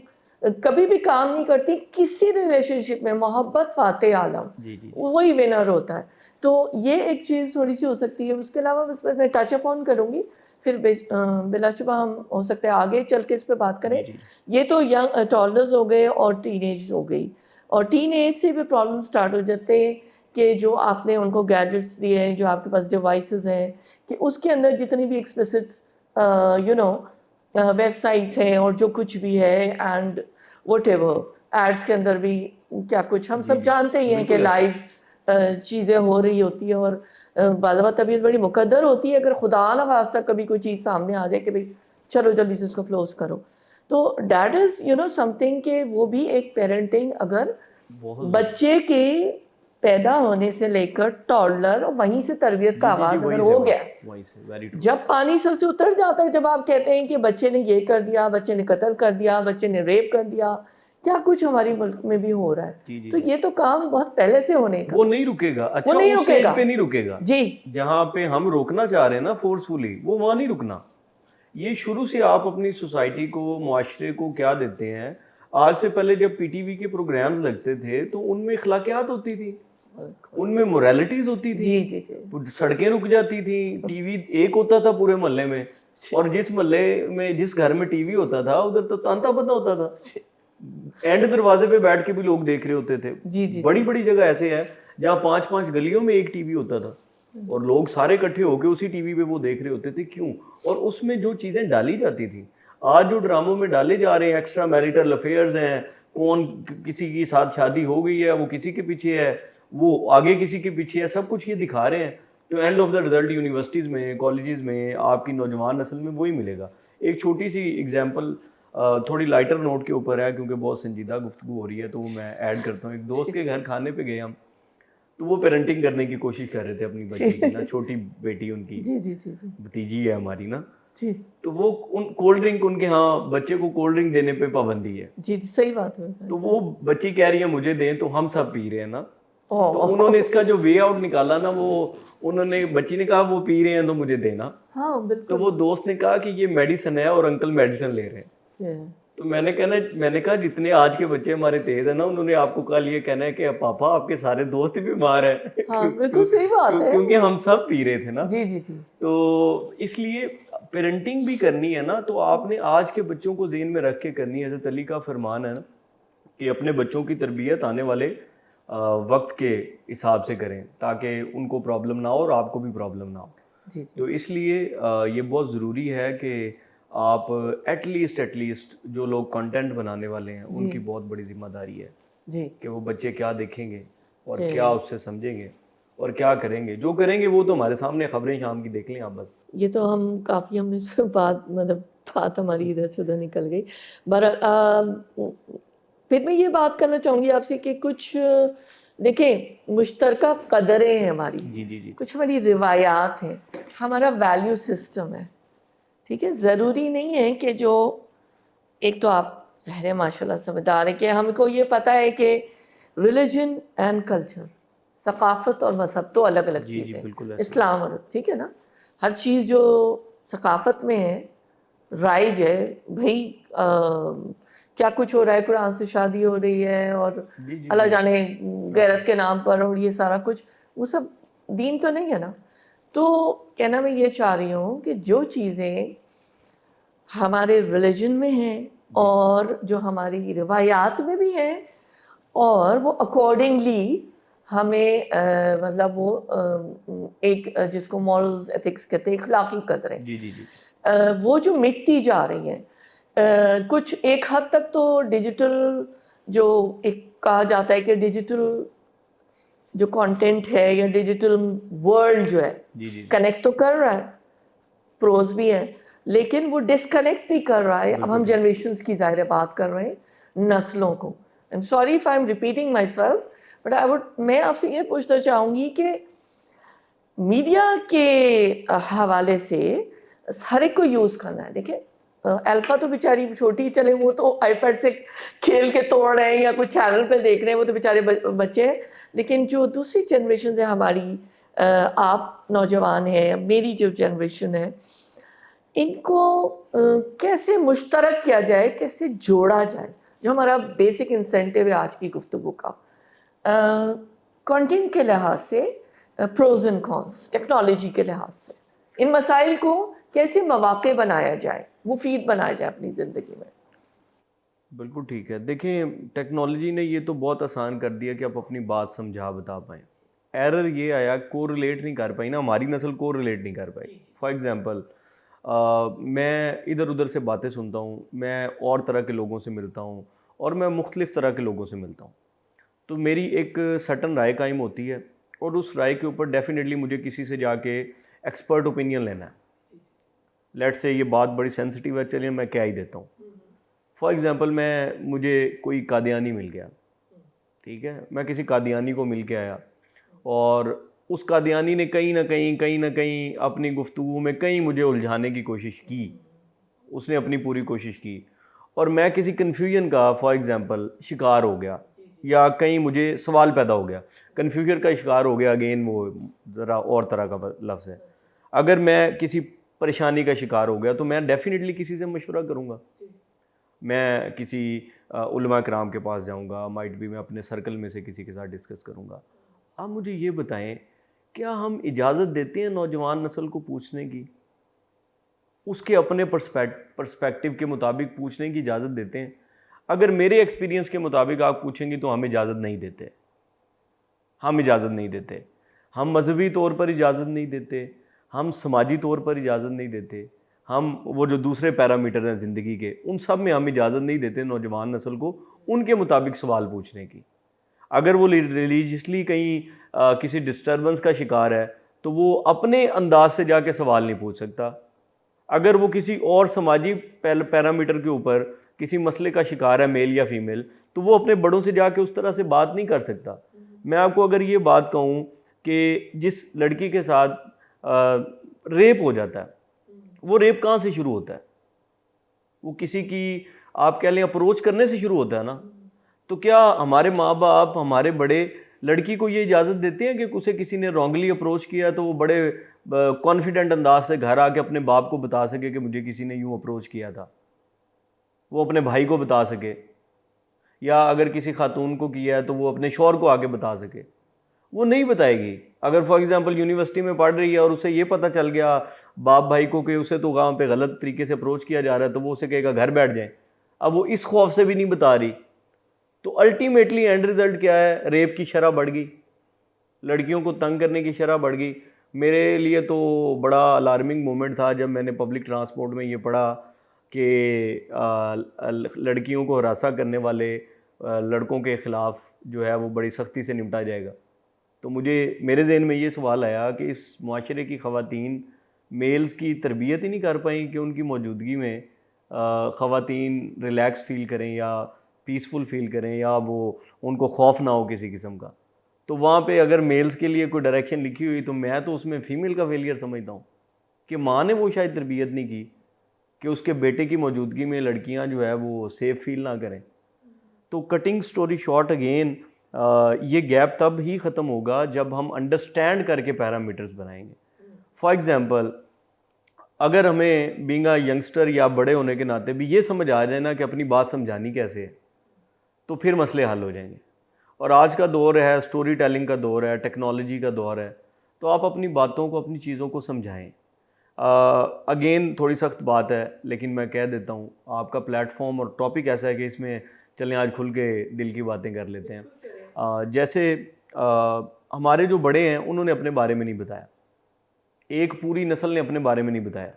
کبھی بھی کام نہیں کرتی کسی ریلیشن شپ میں. محبت فاتح عالم، وہی ونر ہوتا ہے. تو یہ ایک چیز تھوڑی سی ہو سکتی ہے. اس کے علاوہ بس میں ٹچ اپ آن کروں گی، پھر بلا شبہ ہم ہو سکتا ہے آگے چل کے اس پہ بات کریں. یہ تو ینگ ٹالرز ہو گئے اور ٹین ایج ہو گئی، اور ٹین ایج سے بھی پرابلم سٹارٹ ہو جاتے ہیں کہ جو آپ نے ان کو گیجٹس دیے ہیں، جو آپ کے پاس ڈیوائسز ہیں، کہ اس کے اندر جتنی بھی ایکسپلسٹ ویب سائٹس ہیں اور جو کچھ بھی ہے، اینڈ وٹ ایور ایڈس کے اندر بھی کیا کچھ ہم سب جانتے ہی ہیں کہ لائیو چیزیں ہو رہی ہوتی ہیں، اور بعض اوقات طبیعت بڑی مقدر ہوتی ہے اگر خدا نہ خواستہ کبھی کوئی چیز سامنے آ جائے کہ بھائی چلو جلدی سے اس کو کلوز کرو. تو دیٹ از سم تھنگ کہ وہ بھی ایک پیرنٹنگ اگر بچے کے پیدا ہونے سے لے کر ٹالر، وہیں سے تربیت کا آغاز اگر ہو گیا، جب پانی سر سے اتر جاتا ہے، جب آپ کہتے ہیں کہ بچے نے یہ کر دیا، بچے نے قتل کر دیا، بچے نے ریپ کر دیا، کیا کچھ ہماری ملک میں بھی ہو رہا ہے، تو یہ تو کام بہت پہلے سے ہونے کا، وہ نہیں رکے گا. اچھا وہ نہیں اس رکے گا پہ نہیں رکے گا جی، جہاں پہ ہم روکنا چاہ رہے ہیں نا فورسفلی، وہ وہاں نہیں رکنا. یہ شروع سے آپ اپنی سوسائٹی کو، معاشرے کو کیا دیتے ہیں. آج سے پہلے جب پی ٹی وی کے پروگرامز لگتے تھے تو ان میں اخلاقیات ہوتی تھی، ان میں موریلٹیز ہوتی تھی، سڑکیں رک جاتی تھی، ٹی وی ایک ہوتا تھا پورے محلے میں، اور جس محلے میں جس گھر میں ٹی وی ہوتا تھا ادھر تو تانتا پتا ہوتا تھا، اینڈ دروازے پہ بیٹھ کے بھی لوگ دیکھ رہے ہوتے تھے. بڑی بڑی جگہ ایسے ہیں جہاں 5 گلیوں میں ایک ٹی وی ہوتا تھا اور لوگ سارے اکٹھے ہو کے اسی ٹی وی پہ وہ دیکھ رہے ہوتے تھے. کیوں؟ اور اس میں جو چیزیں ڈالی جاتی تھیں، آج جو ڈراموں میں ڈالے جا رہے ہیں، ایکسٹرا میریٹل افیئرز ہیں، کون کسی کی ساتھ شادی ہو گئی ہے، وہ کسی کے پیچھے ہے، وہ آگے کسی کے پیچھے ہے، سب کچھ یہ دکھا رہے ہیں. تو and of the result universities میں، کالجز میں، آپ کی نوجوان نسل میں وہی ملے گا. ایک چھوٹی سی ایگزامپل تھوڑی لائٹر نوٹ کے اوپر ہے کیونکہ بہت سنجیدہ گفتگو ہو رہی ہے تو وہ میں ایڈ کرتا ہوں. ایک دوست کے گھر کھانے پہ گئے ہم، تو وہ پیرنٹنگ کرنے کی کوشش کر رہے تھے اپنی بچی کی نا، چھوٹی بیٹی ان کی، بھتیجی ہے ہماری نا. تو وہ کولڈ ڈرنک ان کے ہاں بچے کو کولڈ ڈرنک دینے پہ پابندی ہے. جی صحیح بات ہے. تو وہ بچی کہہ رہی ہے مجھے دیں، تو ہم سب پی رہے ہیں نا. تو انہوں نے اس کا جو وے آؤٹ نکالا نا، وہ انہوں نے، بچی نے کہا وہ پی رہے ہیں تو مجھے دینا. تو وہ دوست نے کہا کہ یہ میڈیسن ہے اور انکل میڈیسن لے رہے ہیں. تو میں نے کہا جتنے آج کے بچے ہمارے تیز ہیں نا, انہوں نے آپ کو کل یہ کہنا ہے کہ پاپا آپ کے سارے دوست بھی بیمار ہیں. ہاں بالکل صحیح بات ہے, کیونکہ ہم سب پی رہے تھے نا. جی جی جی. تو اس لیے پیرنٹنگ بھی کرنی ہے نا, تو آپ نے آج کے بچوں کو ذہن میں رکھ کے کرنی ہے. حضرت علی کا فرمان ہے نا کہ اپنے بچوں کی تربیت آنے والے وقت کے حساب سے کریں تاکہ ان کو پرابلم نہ ہو اور آپ کو بھی پرابلم نہ ہو. جی تو اس لیے یہ بہت ضروری ہے کہ آپ ایٹ لیسٹ جو لوگ کنٹینٹ بنانے والے ہیں ان کی بہت بڑی ذمہ داری ہے جی کہ وہ بچے کیا دیکھیں گے اور کیا اس سے سمجھیں گے اور کیا کریں گے. جو کریں گے وہ تو ہمارے سامنے خبریں شام کی دیکھ لیں آپ بس. یہ تو ہم کافی ہم نے بات ہماری ادھر سے ادھر نکل گئی. پھر میں یہ بات کرنا چاہوں گی آپ سے کہ کچھ دیکھیں مشترکہ قدریں ہیں ہماری, جی جی جی کچھ ہماری روایات ہیں, ہمارا ویلیو سسٹم ہے, ٹھیک ہے. ضروری نہیں ہے کہ جو ایک تو آپ ظاہر ماشاء اللہ سمجھدار ہے کہ ہم کو یہ پتہ ہے کہ ریلیجن اینڈ کلچر, ثقافت اور مذہب تو الگ الگ جی جی چیزیں, بالکل ایسا. اسلام اور ٹھیک ہے نا. ہر چیز جو ثقافت میں ہے رائج ہے بھائی, کیا کچھ ہو رہا ہے, قرآن سے شادی ہو رہی ہے اور جی جی اللہ جانے غیرت کے نام پر, اور یہ سارا کچھ وہ سب دین تو نہیں ہے نا. تو کہنا میں یہ چاہ رہی ہوں کہ جو چیزیں ہمارے ریلیجن میں ہیں اور جو ہماری روایات میں بھی ہیں اور وہ اکارڈنگلی ہمیں مطلب وہ ایک جس کو مورلز ایتھکس کہتے ہیں, اخلاقی قدریں, جی جی جی وہ جو مٹتی جا رہی ہیں. کچھ ایک حد تک تو ڈیجیٹل جو ایک کہا جاتا ہے کہ ڈیجیٹل جو کانٹینٹ ہے یا ڈیجیٹل ورلڈ جو ہے جی جی کنیکٹ تو کر رہا ہے, پروز بھی ہے, لیکن وہ ڈسکنیکٹ بھی کر رہا ہے. اب ہم جنریشنز کی ظاہر بات کر رہے ہیں, نسلوں کو. I am sorry if I am repeating my self, but میں آپ سے یہ پوچھنا چاہوں گی کہ میڈیا کے حوالے سے ہر ایک کو یوز کرنا ہے. دیکھیں الفا تو بیچاری چھوٹی چلے, وہ تو آئی پیڈ سے کھیل کے توڑ رہے ہیں یا کچھ چینل پہ دیکھ رہے ہیں, وہ تو بیچارے بچے ہیں. لیکن جو دوسری جنریشن ہے ہماری, آپ نوجوان ہیں, میری جو جنریشن ہے, ان کو کیسے مشترک کیا جائے, کیسے جوڑا جائے, جو ہمارا بیسک انسینٹیو ہے آج کی گفتگو کا, کنٹینٹ کے لحاظ سے, پروز اینڈ کونس, ٹیکنالوجی کے لحاظ سے, ان مسائل کو کیسے مواقع بنایا جائے, مفید بنایا جائے اپنی زندگی میں. بالکل ٹھیک ہے. دیکھیں ٹیکنالوجی نے یہ تو بہت آسان کر دیا کہ آپ اپنی بات سمجھا بتا پائیں. ایرر یہ آیا کو ریلیٹ نہیں کر پائی نا, ہماری نسل کو ریلیٹ نہیں کر پائی. فار ایگزامپل میں ادھر ادھر سے باتیں سنتا ہوں, میں اور طرح کے لوگوں سے ملتا ہوں اور میں مختلف طرح کے لوگوں سے ملتا ہوں. تو میری ایک سٹن رائے قائم ہوتی ہے اور اس رائے کے اوپر ڈیفینیٹلی مجھے کسی سے جا کے ایکسپرٹ اوپینین لینا ہے. لیٹ سے یہ بات بڑی سینسٹیو ہے, چلیے میں کہہ ہی دیتا ہوں. فار ایگزامپل مجھے کوئی قادیانی مل گیا, ٹھیک ہے, میں کسی قادیانی کو مل کے آیا اور اس قادیانی نے کہیں نہ کہیں اپنی گفتگو میں کہیں مجھے الجھانے کی کوشش کی, اس نے اپنی پوری کوشش کی, اور میں کسی کنفیوژن کا فار ایگزامپل شکار ہو گیا یا کہیں مجھے سوال پیدا ہو گیا, کنفیوژن کا شکار ہو گیا, اگین وہ ذرا اور طرح کا لفظ ہے. اگر میں کسی پریشانی کا شکار ہو گیا تو میں ڈیفینیٹلی کسی سے مشورہ کروں گا, میں کسی علماء کرام کے پاس جاؤں گا, مائٹ بھی میں اپنے سرکل میں سے کسی کے ساتھ ڈسکس کروں گا. آپ مجھے یہ بتائیں, کیا ہم اجازت دیتے ہیں نوجوان نسل کو پوچھنے کی, اس کے اپنے پرسپیکٹیو کے مطابق پوچھنے کی اجازت دیتے ہیں؟ اگر میرے ایکسپیرینس کے مطابق آپ پوچھیں گی تو ہم اجازت نہیں دیتے, ہم اجازت نہیں دیتے. ہم مذہبی طور پر اجازت نہیں دیتے, ہم سماجی طور پر اجازت نہیں دیتے, ہم وہ جو دوسرے پیرامیٹر ہیں زندگی کے ان سب میں ہم اجازت نہیں دیتے نوجوان نسل کو ان کے مطابق سوال پوچھنے کی. اگر وہ ریلیجیسلی کہیں کسی ڈسٹربنس کا شکار ہے تو وہ اپنے انداز سے جا کے سوال نہیں پوچھ سکتا. اگر وہ کسی اور سماجی پیرامیٹر کے اوپر کسی مسئلے کا شکار ہے, میل یا فیمیل, تو وہ اپنے بڑوں سے جا کے اس طرح سے بات نہیں کر سکتا. میں آپ کو اگر یہ بات کہوں کہ جس لڑکی کے ساتھ ریپ ہو جاتا ہے, وہ ریپ کہاں سے شروع ہوتا ہے؟ وہ کسی کی آپ کہہ لیں اپروچ کرنے سے شروع ہوتا ہے نا. تو کیا ہمارے ماں باپ, ہمارے بڑے لڑکی کو یہ اجازت دیتے ہیں کہ اسے کسی نے رانگلی اپروچ کیا تو وہ بڑے کانفیڈنٹ انداز سے گھر آ کے اپنے باپ کو بتا سکے کہ مجھے کسی نے یوں اپروچ کیا تھا؟ وہ اپنے بھائی کو بتا سکے, یا اگر کسی خاتون کو کیا ہے تو وہ اپنے شوہر کو آگے بتا سکے. وہ نہیں بتائے گی. اگر فار ایگزامپل یونیورسٹی میں پڑھ رہی ہے اور اسے یہ پتہ چل گیا باپ بھائی کو کہ اسے تو وہاں پہ غلط طریقے سے اپروچ کیا جا رہا ہے, تو وہ اسے کہے گا گھر بیٹھ جائیں. اب وہ اس خوف سے بھی نہیں بتا رہی, تو الٹیمیٹلی اینڈ رزلٹ کیا ہے, ریپ کی شرح بڑھ گئی, لڑکیوں کو تنگ کرنے کی شرح بڑھ گئی. میرے لیے تو بڑا الارمنگ مومنٹ تھا جب میں نے پبلک ٹرانسپورٹ میں یہ پڑھا کہ لڑکیوں کو ہراساں کرنے والے لڑکوں کے خلاف جو ہے وہ بڑی سختی سے نمٹا جائے گا. تو میرے ذہن میں یہ سوال آیا کہ اس معاشرے کی خواتین میلز کی تربیت ہی نہیں کر پائیں کہ ان کی موجودگی میں خواتین ریلیکس فیل کریں یا پیسفل فیل کریں, یا وہ ان کو خوف نہ ہو کسی قسم کا. تو وہاں پہ اگر میلز کے لیے کوئی ڈائریکشن لکھی ہوئی تو میں تو اس میں فیمیل کا فیلئر سمجھتا ہوں کہ ماں نے وہ شاید تربیت نہیں کی کہ اس کے بیٹے کی موجودگی میں لڑکیاں جو ہے وہ سیف فیل نہ کریں. تو کٹنگ سٹوری شارٹ اگین, یہ گیپ تب ہی ختم ہوگا جب ہم انڈرسٹینڈ کر کے پیرامیٹرز بنائیں گے. فار ایگزامپل, اگر ہمیں بینگ اے ینگسٹر یا بڑے ہونے کے ناطے بھی یہ سمجھ آ جائے نا کہ اپنی بات سمجھانی کیسے ہے, تو پھر مسئلے حل ہو جائیں گے. اور آج کا دور ہے, سٹوری ٹیلنگ کا دور ہے, ٹیکنالوجی کا دور ہے, تو آپ اپنی باتوں کو, اپنی چیزوں کو سمجھائیں. اگین تھوڑی سخت بات ہے لیکن میں کہہ دیتا ہوں, آپ کا پلیٹ فارم اور ٹاپک ایسا ہے کہ اس میں چلیں آج کھل کے دل کی باتیں کر لیتے ہیں. جیسے ہمارے جو بڑے ہیں انہوں نے اپنے بارے میں نہیں بتایا, ایک پوری نسل نے اپنے بارے میں نہیں بتایا.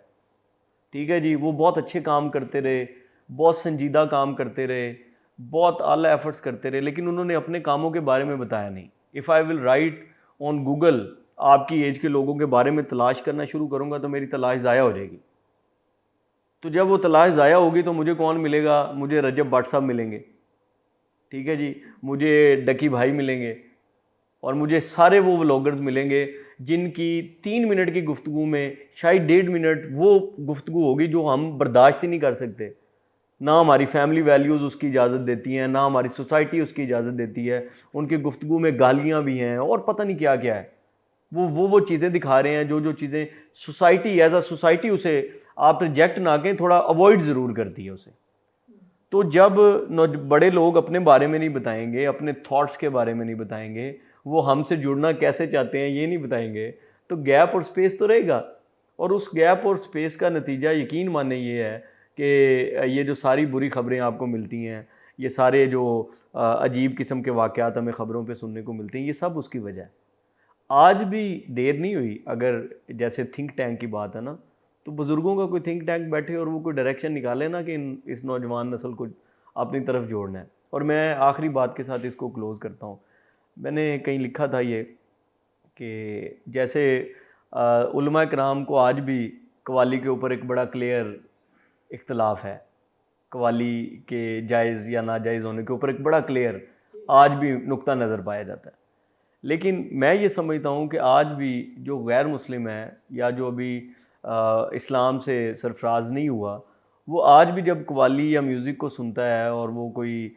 ٹھیک ہے جی, وہ بہت اچھے کام کرتے رہے, بہت سنجیدہ کام کرتے رہے, بہت اعلیٰ ایفرٹس کرتے رہے, لیکن انہوں نے اپنے کاموں کے بارے میں بتایا نہیں. If I will write on Google آپ کی ایج کے لوگوں کے بارے میں تلاش کرنا شروع کروں گا تو میری تلاش ضائع ہو جائے گی. تو جب وہ تلاش ضائع ہوگی تو مجھے کون ملے گا؟ مجھے رجب بٹ صاحب ملیں گے, ٹھیک ہے جی, مجھے ڈکی بھائی ملیں گے, اور مجھے سارے وہ ولاگرز ملیں گے جن کی 3 منٹ کی گفتگو میں شاید 1.5 منٹ وہ گفتگو ہوگی جو ہم برداشت ہی نہیں کر سکتے. نہ ہماری فیملی ویلیوز اس کی اجازت دیتی ہیں, نہ ہماری سوسائٹی اس کی اجازت دیتی ہے. ان کی گفتگو میں گالیاں بھی ہیں اور پتہ نہیں کیا کیا ہے. وہ چیزیں دکھا رہے ہیں جو چیزیں سوسائٹی ایز اے سوسائٹی اسے آپ ریجیکٹ نہ کریں, تھوڑا اوائڈ ضرور کرتی ہے اسے. تو جب بڑے لوگ اپنے بارے میں نہیں بتائیں گے, اپنے تھاٹس کے بارے میں نہیں بتائیں گے, وہ ہم سے جڑنا کیسے چاہتے ہیں یہ نہیں بتائیں گے, تو گیپ اور سپیس تو رہے گا. اور اس گیپ اور سپیس کا نتیجہ یقین مانیں یہ ہے کہ یہ جو ساری بری خبریں آپ کو ملتی ہیں, یہ سارے جو عجیب قسم کے واقعات ہمیں خبروں پہ سننے کو ملتے ہیں, یہ سب اس کی وجہ ہے. آج بھی دیر نہیں ہوئی, اگر جیسے تھنک ٹینک کی بات ہے نا, تو بزرگوں کا کوئی تھنک ٹینک بیٹھے اور وہ کوئی ڈائریکشن نکالے نا کہ اس نوجوان نسل کو اپنی طرف جوڑنا ہے. اور میں آخری بات کے ساتھ اس کو کلوز کرتا ہوں. میں نے کہیں لکھا تھا یہ کہ جیسے علماء کرام کو آج بھی قوالی کے اوپر ایک بڑا کلیئر اختلاف ہے, قوالی کے جائز یا ناجائز ہونے کے اوپر ایک بڑا کلیئر آج بھی نقطہ نظر پایا جاتا ہے. لیکن میں یہ سمجھتا ہوں کہ آج بھی جو غیر مسلم ہے یا جو ابھی اسلام سے سرفراز نہیں ہوا, وہ آج بھی جب قوالی یا میوزک کو سنتا ہے اور وہ کوئی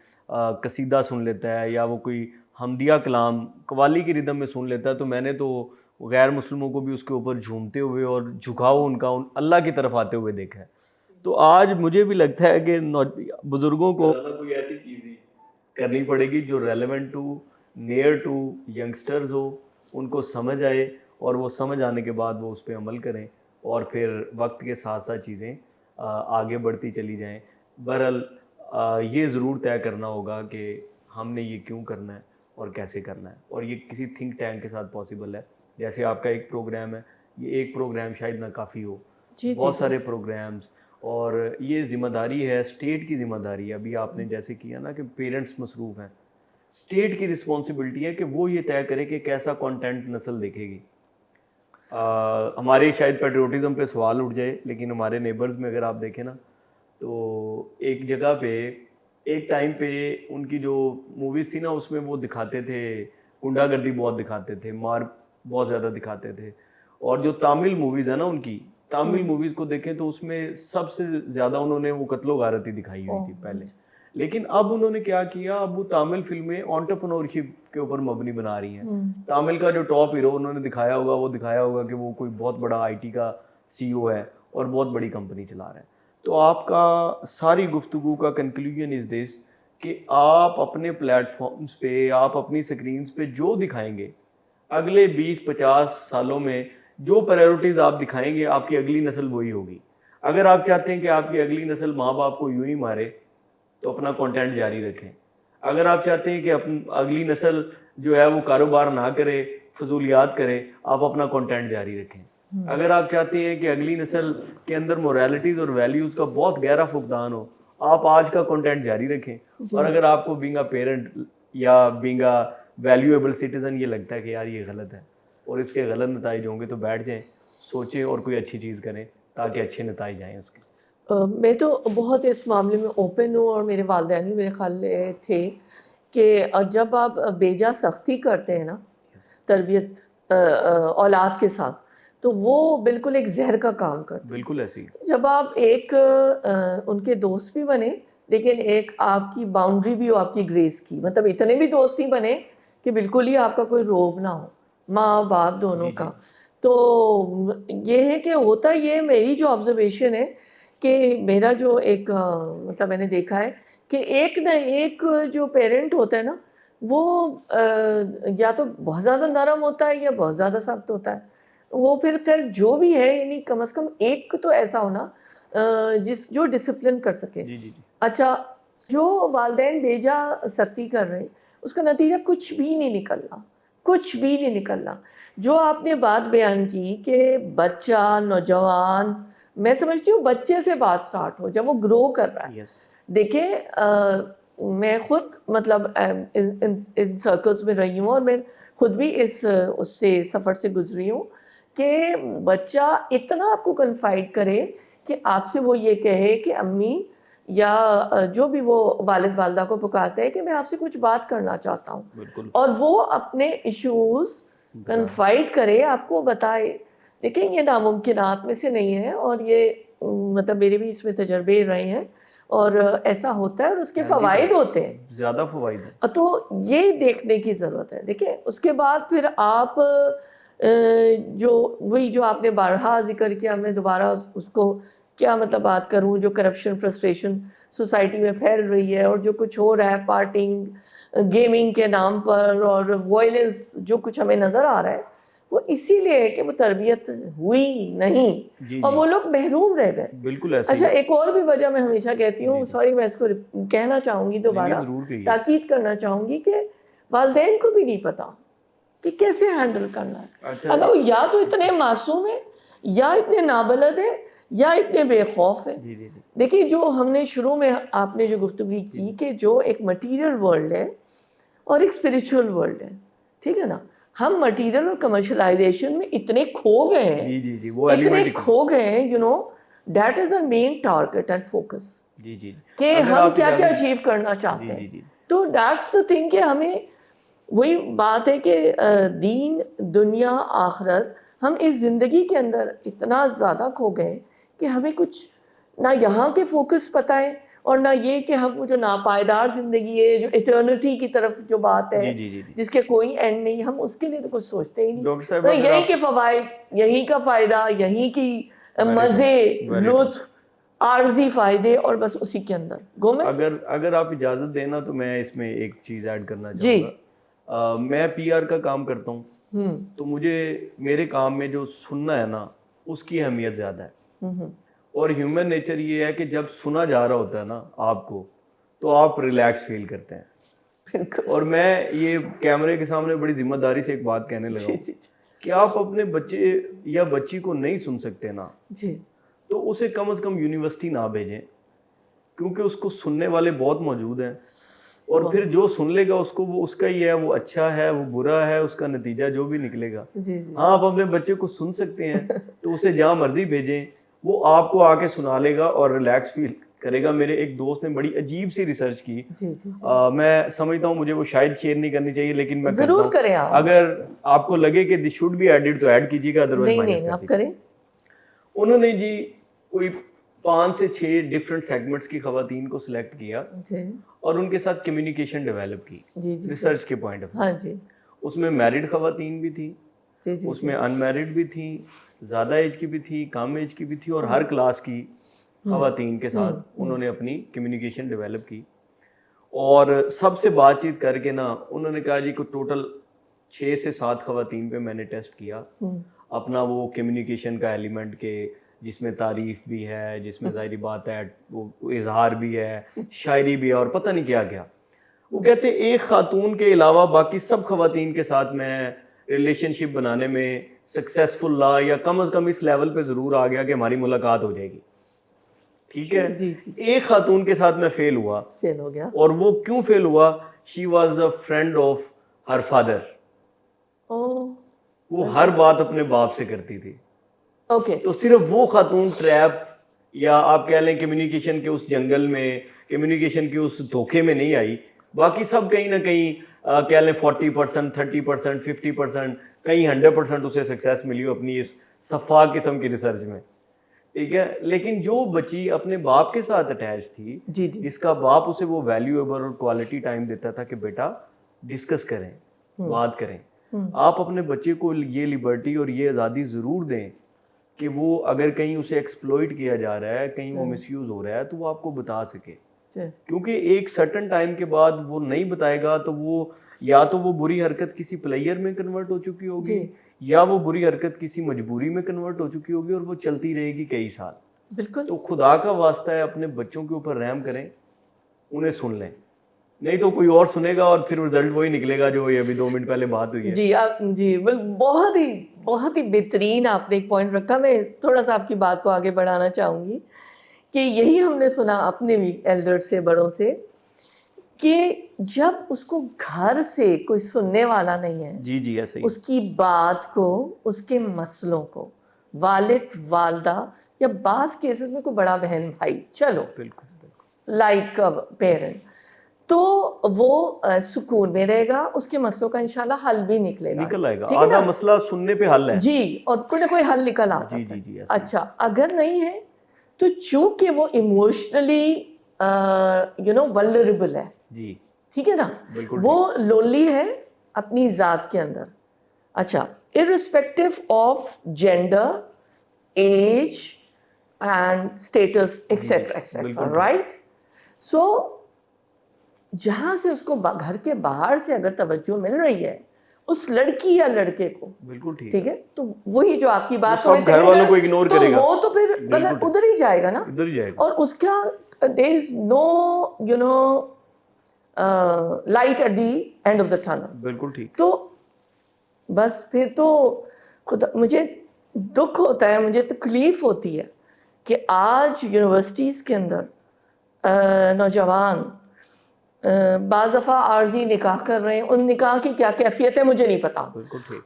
قصیدہ سن لیتا ہے یا وہ کوئی حمدیہ کلام قوالی کی ردم میں سن لیتا ہے, تو میں نے تو غیر مسلموں کو بھی اس کے اوپر جھومتے ہوئے اور جھکاؤ ان کا اللہ کی طرف آتے ہوئے دیکھا ہے. تو آج مجھے بھی لگتا ہے کہ بزرگوں کو کوئی ایسی چیز ہی کرنی پڑے گی جو relevant to near to youngsters ہو, ان کو سمجھ آئے, اور وہ سمجھ آنے کے بعد وہ اس پہ عمل کریں, اور پھر وقت کے ساتھ ساتھ چیزیں آگے بڑھتی چلی جائیں. بہرحال یہ ضرور طے کرنا ہوگا کہ ہم نے یہ کیوں کرنا ہے اور کیسے کرنا ہے, اور یہ کسی تھنک ٹینک کے ساتھ پاسبل ہے. جیسے آپ کا ایک پروگرام ہے, یہ ایک پروگرام شاید نہ کافی ہو, بہت سارے پروگرامز, اور یہ ذمہ داری ہے, اسٹیٹ کی ذمہ داری ہے. ابھی آپ نے جیسے کیا نا کہ پیرنٹس مصروف ہیں, اسٹیٹ کی رسپانسبلٹی ہے کہ وہ یہ طے کرے کہ کیسا کانٹینٹ نسل دیکھے گی. ہمارے شاید پیٹریوٹزم پہ سوال اٹھ جائے, لیکن ہمارے نیبرز میں اگر آپ دیکھیں نا تو ایک جگہ پہ ایک ٹائم پہ ان کی جو موویز تھی نا اس میں وہ دکھاتے تھے گنڈا گردی بہت دکھاتے تھے, مار بہت زیادہ دکھاتے تھے. اور جو تامل موویز ہیں نا, ان کی تامل موویز کو دیکھیں تو اس میں سب سے زیادہ انہوں نے وہ قتل و غارت ہی دکھائی ہوئی تھی پہلے. لیکن اب انہوں نے کیا کیا, اب وہ تامل فلمیں انٹرپرینورشپ کے اوپر مبنی بنا رہی ہیں. تامل کا جو ٹاپ ہیرو انہوں نے دکھایا ہوگا, وہ دکھایا ہوگا کہ وہ کوئی بہت بڑا آئی ٹی کا سی او ہے اور بہت بڑی کمپنی چلا رہا ہے. تو آپ کا ساری گفتگو کا کنکلوژن از دس کہ آپ اپنے پلیٹ فارمز پہ، آپ اپنی سکرینز پہ جو دکھائیں گے اگلے 20-50 سالوں میں جو پرائیورٹیز آپ دکھائیں گے، آپ کی اگلی نسل وہی ہوگی. اگر آپ چاہتے ہیں کہ آپ کی اگلی نسل ماں باپ کو یوں ہی مارے تو اپنا کنٹینٹ جاری رکھیں. اگر آپ چاہتے ہیں کہ اگلی نسل جو ہے وہ کاروبار نہ کرے، فضولیات کرے، آپ اپنا کنٹینٹ جاری رکھیں. اگر آپ چاہتے ہیں کہ اگلی نسل کے اندر مورالٹیز اور ویلیوز کا بہت گہرا فقدان ہو، آپ آج کا کنٹینٹ جاری رکھیں. اور اگر آپ کو بینگ اے پیرنٹ یا بینگ اے ویلیویبل سٹیزن یہ لگتا ہے کہ یار یہ غلط ہے اور اس کے غلط نتائج ہوں گے، تو بیٹھ جائیں، سوچیں اور کوئی اچھی چیز کریں تاکہ اچھے نتائج آئیں اس کے. میں تو بہت اس معاملے میں اوپن ہوں، اور میرے والدین بھی میرے خیال تھے کہ جب آپ بیجا سختی کرتے ہیں نا تربیت اولاد کے ساتھ، تو وہ بالکل ایک زہر کا کام کرتے ہیں. بالکل ایسی. جب آپ ایک ان کے دوست بھی بنے، لیکن ایک آپ کی باؤنڈری بھی ہو آپ کی گریس کی، مطلب اتنے بھی دوست نہیں بنے کہ بالکل ہی آپ کا کوئی روب نہ ہو ماں باپ دونوں کا. تو یہ ہے کہ ہوتا یہ میری جو آبزرویشن ہے کہ میرا جو ایک مطلب میں نے دیکھا ہے کہ ایک نہ ایک جو پیرنٹ ہوتا ہے نا، وہ یا تو بہت زیادہ نرم ہوتا ہے یا بہت زیادہ سخت ہوتا ہے. وہ پھر جو بھی ہے، یعنی کم از کم ایک تو ایسا ہونا جو ڈسپلن کر سکے. اچھا، جو والدین بیجا سختی کر رہے ہیں اس کا نتیجہ کچھ بھی نہیں نکلنا، کچھ بھی نہیں نکلنا. جو آپ نے بات بیان کی کہ بچہ، نوجوان، میں سمجھتی ہوں بچے سے بات سٹارٹ ہو جب وہ گرو کر رہا ہے. دیکھیں میں خود مطلب ان سرکلز میں رہی ہوں، اور میں خود بھی اس سے سفر سے گزری ہوں کہ بچہ اتنا آپ کو کنفائڈ کرے کہ آپ سے وہ یہ کہے کہ امی یا جو بھی وہ والد والدہ کو پکارتے ہیں کہ میں آپ سے کچھ بات کرنا چاہتا ہوں، اور وہ اپنے ایشوز کنفائڈ کرے، آپ کو بتائے. لیکن یہ ناممکنات میں سے نہیں ہے، اور یہ مطلب میرے بھی اس میں تجربے رہے ہیں، اور ایسا ہوتا ہے، اور اس کے فوائد ہوتے ہیں، زیادہ فوائد ہیں. تو یہ دیکھنے کی ضرورت ہے. دیکھیں اس کے بعد پھر آپ جو آپ نے بارہا ذکر کیا، میں دوبارہ اس کو کیا مطلب بات کروں، جو کرپشن، فرسٹریشن سوسائٹی میں پھیل رہی ہے، اور جو کچھ ہو رہا ہے پارٹنگ، گیمنگ کے نام پر، اور وائلنس جو کچھ ہمیں نظر آ رہا ہے، وہ اسی لیے ہے کہ وہ تربیت ہوئی نہیں اور وہ لوگ محروم رہ گئے. بالکل ایسا. اچھا، ایک اور بھی وجہ میں ہمیشہ کہتی ہوں، سوری میں اس کو کہنا چاہوں گی دوبارہ، تاکید کرنا چاہوں گی کہ والدین کو بھی نہیں پتا کہ کیسے ہینڈل کرنا ہے. اگر وہ یا تو اتنے معصوم ہیں، یا اتنے نابلد ہیں، یا اتنے بے خوف ہیں. دیکھیے جو ہم نے شروع میں آپ نے جو گفتگو کی کہ جو ایک مٹیریل ورلڈ ہے اور ایک اسپریچول ورلڈ ہے، ٹھیک ہے نا، ہم مٹیریل اور کمرشلائزیشن میں اتنے کھو گئے ہیں، اتنے کھو گئے ہیں، you know that is a main target and focus کہ ہم کیا کیا اچیو کرنا چاہتے ہیں. تو دیٹس دا تھنگ کہ ہمیں وہی بات ہے کہ دین، دنیا، آخرت، ہم اس زندگی کے اندر اتنا زیادہ کھو گئے کہ ہمیں کچھ نہ یہاں کے فوکس پتہ ہے، اور نہ یہ کہ ہم وہ جو ناپائیدار زندگی ہے، جو ایٹرنٹی کی طرف جو بات ہے جس کے کوئی اینڈ نہیں، ہم اس کے لیے تو کچھ سوچتے ہی نہیں. یہی کے فوائد، یہی کا فائدہ، یہی کی مزے، لطف، عارضی فائدے، اور بس اسی کے اندر گم ہے. اگر آپ اجازت دینا تو میں اس میں ایک چیز ایڈ کرنا چاہوں گا. میں پی آر کا کام کرتا ہوں، تو مجھے میرے کام میں جو سننا ہے نا اس کی اہمیت زیادہ ہے. اور ہیومن نیچر یہ ہے کہ جب سنا جا رہا ہوتا ہے نا آپ کو، تو آپ ریلیکس فیل کرتے ہیں. اور میں یہ کیمرے کے سامنے بڑی ذمہ داری سے ایک بات کہنے لگا ہوں کہ آپ اپنے بچے یا بچی کو نہیں سن سکتے نا، تو اسے کم از کم یونیورسٹی نہ بھیجیں، کیونکہ اس کو سننے والے بہت موجود ہیں. اور پھر جو سن لے گا اس کو وہ اس کا ہی ہے، وہ اچھا ہے، وہ برا ہے، اس کا نتیجہ جو بھی نکلے گا. ہاں، آپ اپنے بچے کو سن سکتے ہیں تو اسے جہاں مرضی بھیجیں، وہ آپ کو آ کے سنا لے گا اور ریلیکس فیل کرے گا. میرے ایک دوست نے بڑی عجیب سی ریسرچ کی، میں سمجھتا ہوں مجھے وہ شاید شیئر نہیں کرنی چاہیے، لیکن میں ضرور کریں. اگر آپ کو لگے کہ دس شوڈ بی ایڈڈ تو ایڈ کیجیے گا، ادروائز مائنس کر دیجیے. انہوں نے جی کوئی 5 سے 6 ڈفرینٹ سیگمنٹس کی خواتین کو سلیکٹ کیا اور ان کے ساتھ کمیونیکیشن ڈیولپ کی ریسرچ کے پوائنٹ آف ویو. اس میں میرڈ خواتین بھی تھیں، اس میں ان میرڈ بھی تھیں، زیادہ ایج کی بھی تھی، کم ایج کی بھی تھی، اور ہر کلاس کی خواتین کے ساتھ انہوں نے اپنی کمیونیکیشن ڈیولپ کی, اور سب سے بات چیت کر کے نا انہوں نے کہا جی کو ٹوٹل 6 سے 7 خواتین پہ میں نے ٹیسٹ کیا اپنا وہ کمیونیکیشن کا ایلیمنٹ کے, جس میں تعریف بھی ہے, جس میں ظاہری بات ہے وہ اظہار بھی ہے, شاعری بھی ہے, اور پتہ نہیں کیا کیا. وہ کہتے ایک خاتون کے علاوہ باقی سب خواتین کے ساتھ میں ریلیشن شپ بنانے میں سکسیسفل رہا, یا کم از کم اس لیول پہ ضرور آ گیا کہ ہماری ملاقات ہو جائے گی. ٹھیک ہے, ایک خاتون کے ساتھ میں فیل ہوا, فیل ہو گیا. اور وہ کیوں فیل ہوا؟ She was a friend of her father. وہ ہر بات اپنے باپ سے کرتی تھی. اوکے, تو صرف وہ خاتون ٹریپ یا آپ کہہ لیں کمیونیکیشن کے اس جنگل میں, کمیونیکیشن کے اس دھوکے میں نہیں آئی. باقی سب کہیں نہ کہیں کہہ لیں 40%, 30%, 50%, کہیں 100% اسے سکسیس ملی ہو اپنی اس صفا قسم کی ریسرچ میں. ٹھیک ہے, لیکن جو بچی اپنے باپ کے ساتھ اٹیچ تھی, جس کا باپ اسے وہ ویلیویبل اور کوالٹی ٹائم دیتا تھا کہ بیٹا ڈسکس کریں, بات کریں, آپ اپنے بچے کو یہ لبرٹی اور یہ آزادی ضرور دیں کہ وہ اگر کہیں اسے ایکسپلوئٹ کیا جا رہا ہے, کہیں وہ مس یوز ہو رہا ہے, تو وہ آپ کو بتا سکے. کیونکہ ایک سرٹن ٹائم کے بعد وہ نہیں بتائے گا تو وہ یا تو وہ بری حرکت کسی پلیئر میں کنورٹ ہو چکی ہوگی, یا وہ بری حرکت کسی مجبوری میں کنورٹ ہو چکی ہوگی, اور وہ چلتی رہے گی کئی سال. بالکل. تو خدا کا واسطہ ہے اپنے بچوں کے اوپر رحم کریں, انہیں سن لیں, نہیں تو کوئی اور سنے گا اور پھر رزلٹ وہی نکلے گا جو یہ ابھی 2 منٹ پہلے بات ہوئی ہے. جی آپ جی بہت ہی بہترین آپ نے ایک پوائنٹ رکھا. میں تھوڑا سا آپ کی بات کو آگے بڑھانا چاہوں گی کہ یہی ہم نے سنا اپنے بھی ایلڈر سے, بڑوں سے, کہ جب اس کو گھر سے کوئی سننے والا نہیں ہے, جی ایسے ہی, اس کی بات کو, اس کے مسئلوں کو, والد والدہ یا بعض کیسز میں کوئی بڑا بہن بھائی, چلو بالکل لائک پیرنٹ, تو وہ سکون میں رہے گا, اس کے مسئلوں کا انشاءاللہ حل بھی نکلے گا, نکل آئے گا. آدھا مسئلہ سننے پہ حل ہے. جی, اور کوئی نہ کوئی حل نکل آتا ہے. جی اچھا, اگر نہیں ہے تو چونکہ وہ ایموشنلی ولنریبل ہے, جی ٹھیک ہے نا, وہ لونلی ہے اپنی ذات کے اندر. اچھا, irrespective of gender, age and status, etc. etc. right? So جہاں سے اس کو گھر کے باہر سے اگر توجہ مل رہی ہے اس لڑکی یا لڑکے کو, بالکل ٹھیک ہے, تو وہی جو آپ کی بات سب گھر والوں کو اگنور کرے گا, وہ تو پھر ادھر ہی جائے گا نا, ادھر ہی جائے گا. اور اس کا there is no light at the end of the tunnel. بالکل ٹھیک. تو بس پھر تو خدا, مجھے دکھ ہوتا ہے, مجھے تکلیف ہوتی ہے کہ آج یونیورسٹیز کے اندر نوجوان بعض دفعہ عارضی نکاح کر رہے ہیں. ان نکاح کی کیا کیفیت ہے مجھے نہیں پتا,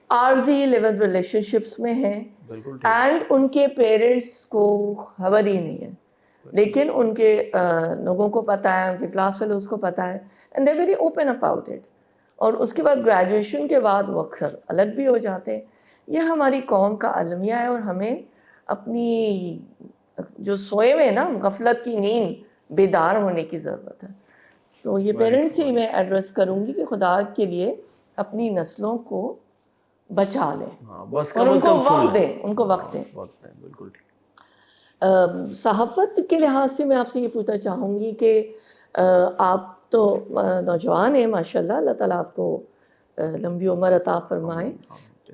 عارضی لیول ریلیشن شپس میں ہیں, اینڈ ان کے پیرنٹس کو خبر ہی نہیں ہے, لیکن ان کے لوگوں کو پتہ ہے, ان کے کلاس فیلوز کو پتہ ہے, and they very open about it. اور اس کے بعد گریجویشن کے بعد وہ اکثر الگ بھی ہو جاتے ہیں. یہ ہماری قوم کا المیہ ہے, اور ہمیں اپنی جو سوئے ہوئے نا غفلت کی نیند بیدار ہونے کی ضرورت ہے. تو یہ پیرنٹس ہی میں ایڈریس کروں گی کہ خدا کے لیے اپنی نسلوں کو بچا لیں, اور ان کو وقت دیں, ان کو وقت دیں. بالکل ٹھیک. صحافت کے لحاظ سے میں آپ سے یہ پوچھنا چاہوں گی کہ آپ تو نوجوان ہیں ماشاءاللہ, اللہ تعالیٰ آپ کو لمبی عمر عطا فرمائے,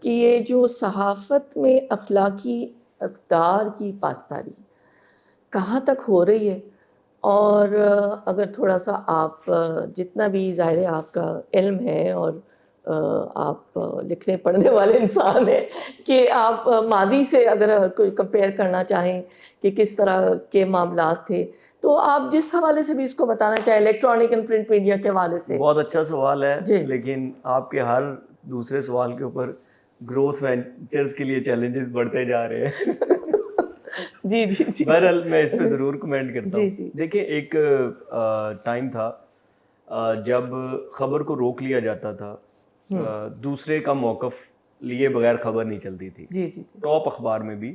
کہ یہ جو صحافت میں اخلاقی اقدار کی پاسداری کہاں تک ہو رہی ہے, اور اگر تھوڑا سا آپ جتنا بھی ظاہر ہے آپ کا علم ہے اور آپ لکھنے پڑھنے والے انسان ہیں, کہ آپ ماضی سے اگر کوئی کمپیئر کرنا چاہیں کہ کس طرح کے معاملات تھے, تو آپ جس حوالے سے بھی اس کو بتانا چاہیں, الیکٹرانک اینڈ پرنٹ میڈیا کے حوالے سے. بہت اچھا سوال ہے, لیکن آپ کے ہر دوسرے سوال کے اوپر گروتھ وینچرز کے لیے چیلنجز بڑھتے جا رہے ہیں. جی جی بہرحال میں اس پہ ضرور کمنٹ کرتا ہوں. دیکھیں, ایک ٹائم تھا جب خبر کو روک لیا جاتا تھا, دوسرے کا موقف لیے بغیر خبر نہیں چلتی تھی. ٹاپ اخبار میں بھی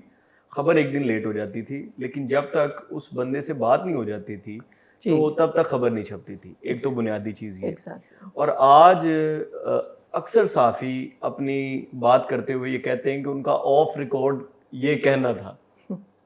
خبر ایک دن لیٹ ہو جاتی تھی, لیکن جب تک اس بندے سے بات نہیں ہو جاتی تھی تو تب تک خبر نہیں چھپتی تھی. ایک تو بنیادی چیز یہ. اور آج اکثر صحافی اپنی بات کرتے ہوئے یہ کہتے ہیں کہ ان کا آف ریکارڈ یہ کہنا تھا,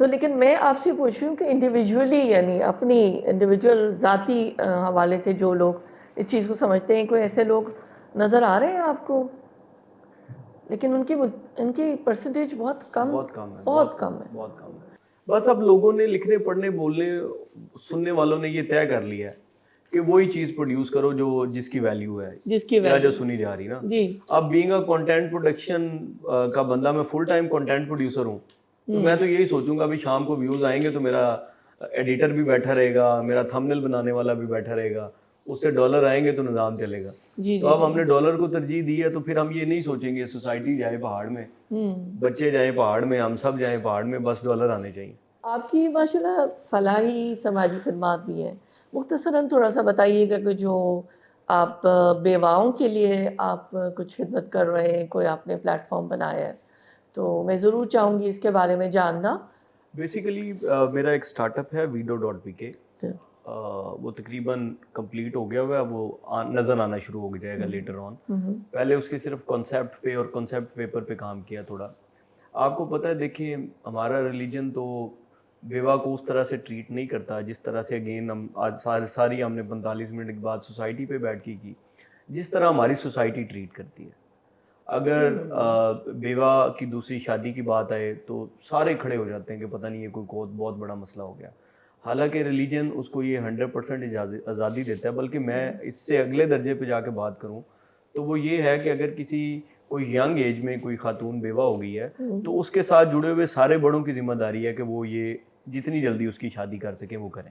تو لیکن میں آپ سے پوچھ رہی ہوں کہ انڈیویجولی یعنی اپنی انڈیویجول ذاتی حوالے سے جو لوگ اس چیز کو سمجھتے ہیں، کوئی ایسے لوگ نظر آ رہے ہیں آپ کو؟ لیکن ان کی پرسنٹیج بہت کم بہت کم ہے، بہت کم ہے. بہت کم ہے. بس اب لوگوں نے لکھنے پڑھنے بولنے سننے والوں نے یہ طے کر لیا ہے کہ وہی چیز پروڈیوس کرو جو جس کی ویلیو ہے، جس کی یا جو سنی جا رہی نا. جی اب بینگ اے کنٹینٹ پروڈکشن کا بندہ، میں فل ٹائم کنٹینٹ پروڈیوسر ہوں، تو میں تو یہی سوچوں گا ابھی شام کو ویوز آئیں گے تو میرا ایڈیٹر بھی بیٹھا رہے گا، میرا تھمبنیل بنانے والا بھی بیٹھا رہے گا، اس سے ڈالر آئیں گے تو نظام چلے گا. جی تو اب ہم نے ڈالر کو ترجیح دی ہے تو پھر ہم یہ نہیں سوچیں گے سوسائٹی جائے پہاڑ میں، بچے جائیں پہاڑ میں، ہم سب جائیں پہاڑ میں، بس ڈالر آنے چاہیے. آپ کی ماشاءاللہ فلاحی سماجی خدمات بھی ہیں. مختصراً تھوڑا سا بتائیے گا کہ جو آپ بیواؤں کے لیے آپ کچھ خدمت کر رہے ہیں، کوئی آپ نے پلیٹ فارم بنایا ہے، تو میں ضرور چاہوں گی اس کے بارے میں جاننا. بیسیکلی میرا ایک اسٹارٹ اپ ہے Vido.pk، وہ تقریباً کمپلیٹ ہو گیا ہوا ہے، وہ نظر آنا شروع ہو جائے گا لیٹر آن. پہلے اس کے صرف کانسیپٹ پہ اور کانسیپٹ پیپر پہ کام کیا تھوڑا. آپ کو پتہ ہے دیکھیں ہمارا ریلیجن تو بیوہ کو اس طرح سے ٹریٹ نہیں کرتا جس طرح سے اگین ہم آج ساری ہم نے 45 منٹ کے بعد سوسائٹی پہ بیٹھ کے کی، جس طرح ہماری سوسائٹی ٹریٹ کرتی ہے. اگر بیوہ کی دوسری شادی کی بات آئے تو سارے کھڑے ہو جاتے ہیں کہ پتہ نہیں یہ کوئی بہت بڑا مسئلہ ہو گیا. حالانکہ ریلیجن اس کو یہ 100% آزادی دیتا ہے. بلکہ میں اس سے اگلے درجے پہ جا کے بات کروں تو وہ یہ ہے کہ اگر کسی کوئی ینگ ایج میں کوئی خاتون بیوہ ہو گئی ہے تو اس کے ساتھ جڑے ہوئے سارے بڑوں کی ذمہ داری ہے کہ وہ یہ جتنی جلدی اس کی شادی کر سکیں وہ کریں،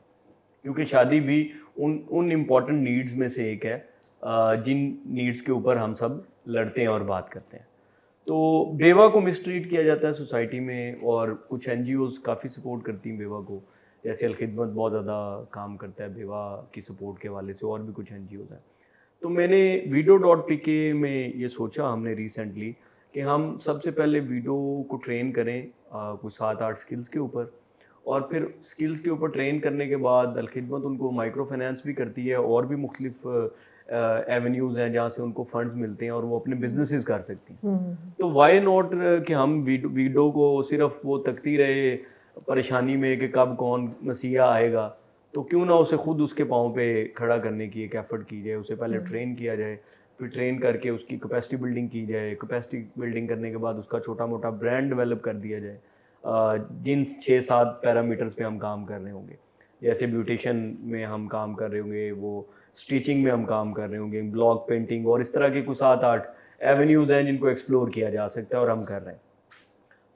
کیونکہ شادی بھی ان امپورٹنٹ نیڈز میں سے ایک ہے جن نیڈز کے اوپر ہم سب لڑتے ہیں اور بات کرتے ہیں. تو بیوہ کو مسٹریٹ کیا جاتا ہے سوسائٹی میں، اور کچھ NGOز کافی سپورٹ کرتی ہیں بیوہ کو، جیسے الخدمت بہت زیادہ کام کرتا ہے بیوہ کی سپورٹ کے حوالے سے، اور بھی کچھ NGOز ہیں. تو میں نے Vido.pk میں یہ سوچا ہم نے ریسنٹلی کہ ہم سب سے پہلے ویڈیو کو ٹرین کریں کچھ 7-8 سکلز کے اوپر، اور پھر سکلز کے اوپر ٹرین کرنے کے بعد الخدمت ان کو مائکرو فائنانس بھی کرتی ہے، اور بھی مختلف ایونیوز ہیں جہاں سے ان کو فنڈز ملتے ہیں اور وہ اپنے بزنسز کر سکتی ہیں. تو وائی ناٹ کہ ہم ویڈیو کو صرف وہ تکتی رہے پریشانی میں کہ کب کون مسیحا آئے گا، تو کیوں نہ اسے خود اس کے پاؤں پہ کھڑا کرنے کی ایک ایفرٹ کی جائے. اسے پہلے ٹرین کیا جائے، پھر ٹرین کر کے اس کی کیپیسٹی بلڈنگ کی جائے، کیپیسٹی بلڈنگ کرنے کے بعد اس کا چھوٹا موٹا برانڈ ڈیولپ کر دیا جائے جن 6-7 پیرامیٹرز پہ ہم کام کر رہے ہوں گے. جیسے بیوٹیشن میں ہم کام کر رہے ہوں گے، وہ اسٹیچنگ میں ہم کام کر رہے ہوں گے، بلاگ پینٹنگ، اور اس طرح کے کچھ 7-8 ایونیوز ہیں جن کو ایکسپلور کیا جا سکتا ہے اور ہم کر رہے ہیں.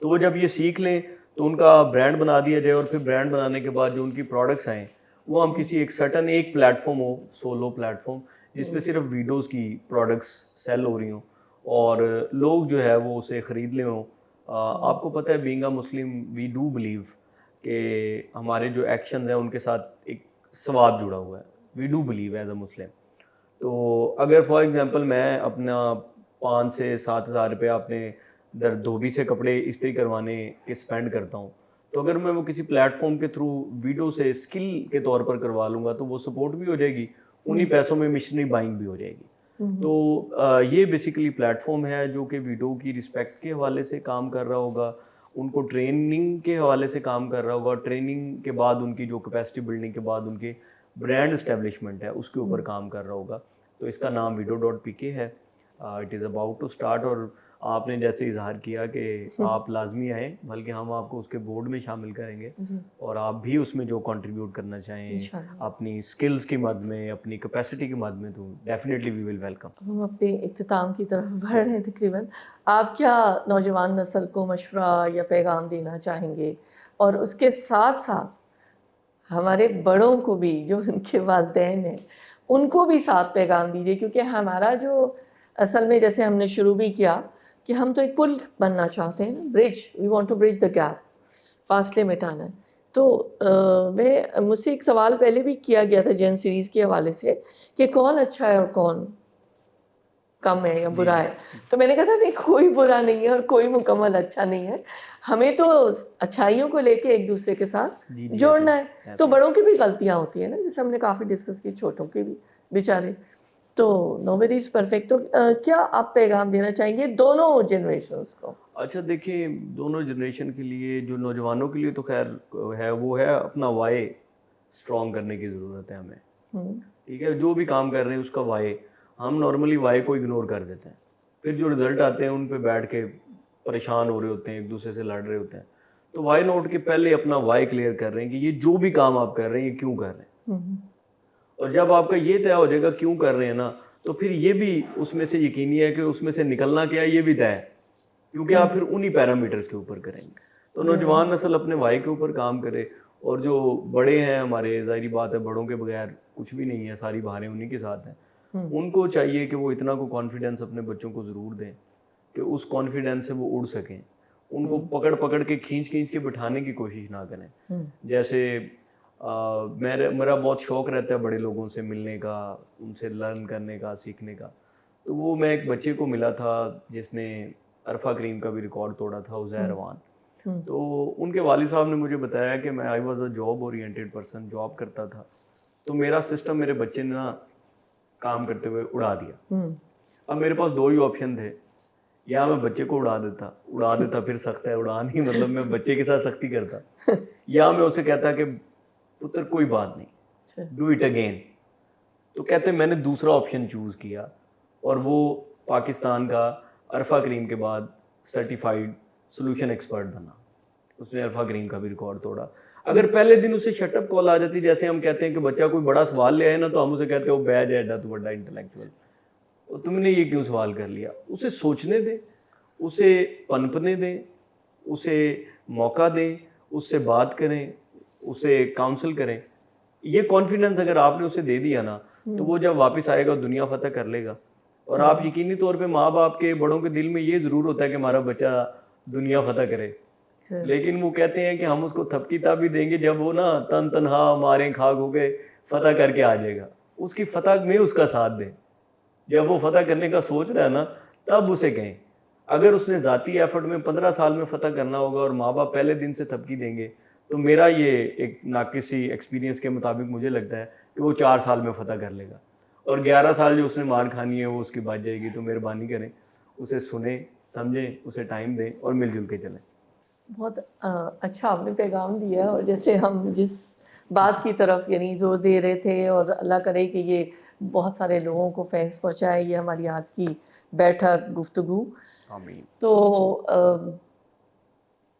تو وہ جب یہ سیکھ لیں تو ان کا برانڈ بنا دیا جائے، اور پھر برانڈ بنانے کے بعد جو ان کی پروڈکٹس آئیں وہ ہم کسی ایک سرٹن ایک پلیٹ فارم ہو، سولو پلیٹ فارم، جس پہ صرف ویڈیوز کی پروڈکٹس سیل ہو رہی ہوں اور لوگ جو ہے وہ اسے خرید لے ہوں. آپ کو پتہ ہے being a Muslim we do believe کہ ہمارے جو ایکشنز ہیں ان کے ساتھ ایک ثواب جڑا ہوا ہے. We do believe as a Muslim. تو اگر فار ایگزامپل میں اپنا 5 سے 7 ہزار روپیہ اپنے دھوبی سے کپڑے استری کروانے کے اسپینڈ کرتا ہوں، تو اگر میں وہ کسی پلیٹ فارم کے تھرو ویڈیو سے اسکل کے طور پر کروا لوں گا تو وہ سپورٹ بھی ہو جائے گی، انہی پیسوں میں مشنری بائنگ بھی ہو جائے گی. تو یہ بیسیکلی پلیٹ فارم ہے جو کہ ویڈیو کی رسپیکٹ کے حوالے سے کام کر رہا ہوگا، ان کو ٹریننگ کے حوالے سے کام کر رہا ہوگا، ٹریننگ کے بعد ان کی جو کیپیسٹی بلڈنگ کے بعد ان کے برانڈ اسٹیبلشمنٹ ہے اس کے اوپر کام کر رہا ہوگا. تو اس کا نام Vido.pk ہے. It is about to start. اور آپ نے جیسے اظہار کیا کہ آپ لازمی آئیں، بلکہ ہم آپ کو اس کے بورڈ میں شامل کریں گے، اور آپ بھی اس میں جو کنٹریبیوٹ کرنا چاہیں اپنی سکلز کی مد میں، اپنی کیپیسٹی کی مد میں، تو ڈیفینیٹلی وی ول ویلکم. ہم اپنے اختتام کی طرف بڑھ رہے ہیں تقریباً. آپ کیا نوجوان نسل کو مشورہ یا پیغام دینا چاہیں گے، اور اس کے ساتھ ساتھ ہمارے بڑوں کو بھی جو ان کے والدین ہیں ان کو بھی ساتھ پیغام دیجیے؟ کیونکہ ہمارا جو اصل میں جیسے ہم نے شروع بھی کیا کہ ہم تو ایک پل بننا چاہتے ہیں نا، bridge, we want to bridge the gap, فاصلے مٹانا ہے. تو مجھ سے ایک سوال پہلے بھی کیا گیا تھا جین سیریز کے حوالے سے کہ کون اچھا ہے اور کون کم ہے یا برا ہے. تو میں نے کہا تھا نہیں، کوئی برا نہیں ہے اور کوئی مکمل اچھا نہیں ہے. ہمیں تو اچھائیوں کو لے کے ایک دوسرے کے ساتھ جوڑنا ہے. تو بڑوں کی بھی غلطیاں ہوتی ہیں نا، جیسے ہم نے کافی ڈسکس کی، چھوٹوں کی بھی بیچارے. تو نو بڈی از پرفیکٹ. تو کیا آپ پیغام دینا چاہیں گے دونوں جنریشنز کو؟ اچھا دیکھیں، دونوں جنریشن کے لیے، جو نوجوانوں کے لیے تو خیر ہے، وہ ہے اپنا وائے اسٹرانگ کرنے کی ضرورت ہے ہمیں. ٹھیک ہے، جو بھی کام کر رہے ہیں اس کا وائے. ہم نارملی وائے کو اگنور کر دیتے ہیں، پھر جو رزلٹ آتے ہیں ان پہ بیٹھ کے پریشان ہو رہے ہوتے ہیں، ایک دوسرے سے لڑ رہے ہوتے ہیں. تو وائی نوٹ کے پہلے اپنا وائی کلیئر کر رہے ہیں کہ یہ جو بھی کام آپ کر رہے ہیں یہ کیوں کر رہے ہیں. اور جب آپ کا یہ طے ہو جائے گا کیوں کر رہے ہیں نا، تو پھر یہ بھی اس میں سے یقینی ہے کہ اس میں سے نکلنا کیا ہے یہ بھی طے ہے، کیونکہ آپ پھر انہی پیرامیٹرز کے اوپر کریں گے. تو نوجوان نسل اپنے وائی کے اوپر کام کرے، اور جو بڑے ہیں ہمارے، ظاہری بات ہے بڑوں کے بغیر کچھ بھی نہیں ہے، ساری بہاریں انہی کے ساتھ ہیں. ان کو چاہیے کہ وہ اتنا کو کانفیڈنس اپنے بچوں کو ضرور دیں کہ اس کانفیڈنس سے وہ اڑ سکیں. ان کو پکڑ کے کھینچ کے بٹھانے کی کوشش نہ کریں. جیسے میرا بہت شوق رہتا ہے بڑے لوگوں سے ملنے کا، ان سے لرن کرنے کا، سیکھنے کا. تو وہ میں ایک بچے کو ملا تھا جس نے عرفہ کریم کا بھی ریکارڈ توڑا تھا، عزیر روان. تو ان کے والد صاحب نے مجھے بتایا کہ میں I was a job oriented person, job کرتا تھا. تو میرا سسٹم میرے بچے نے نا کام کرتے ہوئے اڑا دیا. اب میرے پاس دو ہی آپشن تھے، یا میں بچے کو اڑا دیتا پھر سخت ہے، اڑا نہیں مطلب میں بچے کے ساتھ سختی کرتا، یا میں اسے کہتا کہ پتر کوئی بات نہیں، ڈو اٹ اگین. تو کہتے میں نے دوسرا آپشن چوز کیا، اور وہ پاکستان کا عرفہ کریم کے بعد سرٹیفائیڈ سولوشن ایکسپرٹ بنا. اس نے عرفہ کریم کا بھی ریکارڈ توڑا. اگر پہلے دن اسے شٹ اپ کال آ جاتی، جیسے ہم کہتے ہیں کہ بچہ کوئی بڑا سوال لے آئے نا، تو ہم اسے کہتے ہو بیج ہے ایڈا تو بڑا انٹلیکچوئل، تم نے یہ کیوں سوال کر لیا. اسے سوچنے دیں، اسے پنپنے دیں، اسے موقع دیں، اس سے بات کریں، اسے کاؤنسل کریں. یہ کانفیڈنس اگر آپ نے اسے دے دیا نا، تو وہ جب واپس آئے گا دنیا فتح کر لے گا. اور آپ یقینی طور پہ ماں باپ کے، بڑوں کے دل میں یہ ضرور ہوتا ہے کہ ہمارا بچہ دنیا فتح کرے، لیکن وہ کہتے ہیں کہ ہم اس کو تھپکی تابی دیں گے جب وہ نا تن تنہا ماریں کھاگ ہو کے فتح کر کے آ جائے گا. اس کی فتح میں اس کا ساتھ دیں. جب وہ فتح کرنے کا سوچ رہا ہے نا، تب اسے کہیں. اگر اس نے ذاتی ایفرٹ میں 15 سال میں فتح کرنا ہوگا اور ماں باپ پہلے دن سے تھپکی دیں گے، تو میرا یہ ایک ناقصی ایکسپیرینس کے مطابق مجھے لگتا ہے کہ وہ 4 سال میں فتح کر لے گا. اور 11 سال جو اس نے مار کھانی ہے وہ اس کی بچ جائے گی. تو مہربانی کریں، اسے سنیں، سمجھیں، اسے ٹائم دیں اور مل جل کے چلیں. بہت اچھا آپ نے پیغام دیا. اور جیسے ہم جس بات کی طرف یعنی زور دے رہے تھے، اور اللہ کرے کہ یہ بہت سارے لوگوں کو فینس پہنچائے یہ ہماری آج کی بیٹھک، گفتگو. آمین. تو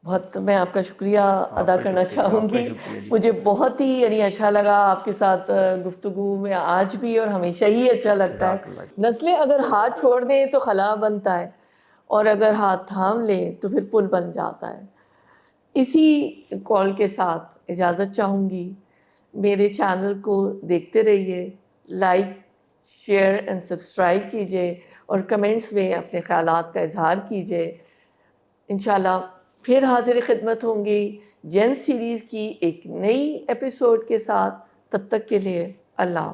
بہت میں آپ کا شکریہ ادا کرنا چاہوں گی. مجھے بہت ہی یعنی اچھا لگا آپ کے ساتھ گفتگو میں، آج بھی اور ہمیشہ ہی اچھا لگتا ہے. نسلیں اگر ہاتھ چھوڑ دیں تو خلا بنتا ہے، اور اگر ہاتھ تھام لیں تو پھر پل بن جاتا ہے. اسی کال کے ساتھ اجازت چاہوں گی. میرے چینل کو دیکھتے رہیے، لائک، شیئر اینڈ سبسکرائب کیجیے، اور کمنٹس میں اپنے خیالات کا اظہار کیجیے. انشاءاللہ پھر حاضر خدمت ہوں گی جین سیریز کی ایک نئی ایپیسوڈ کے ساتھ. تب تک کے لیے اللہ.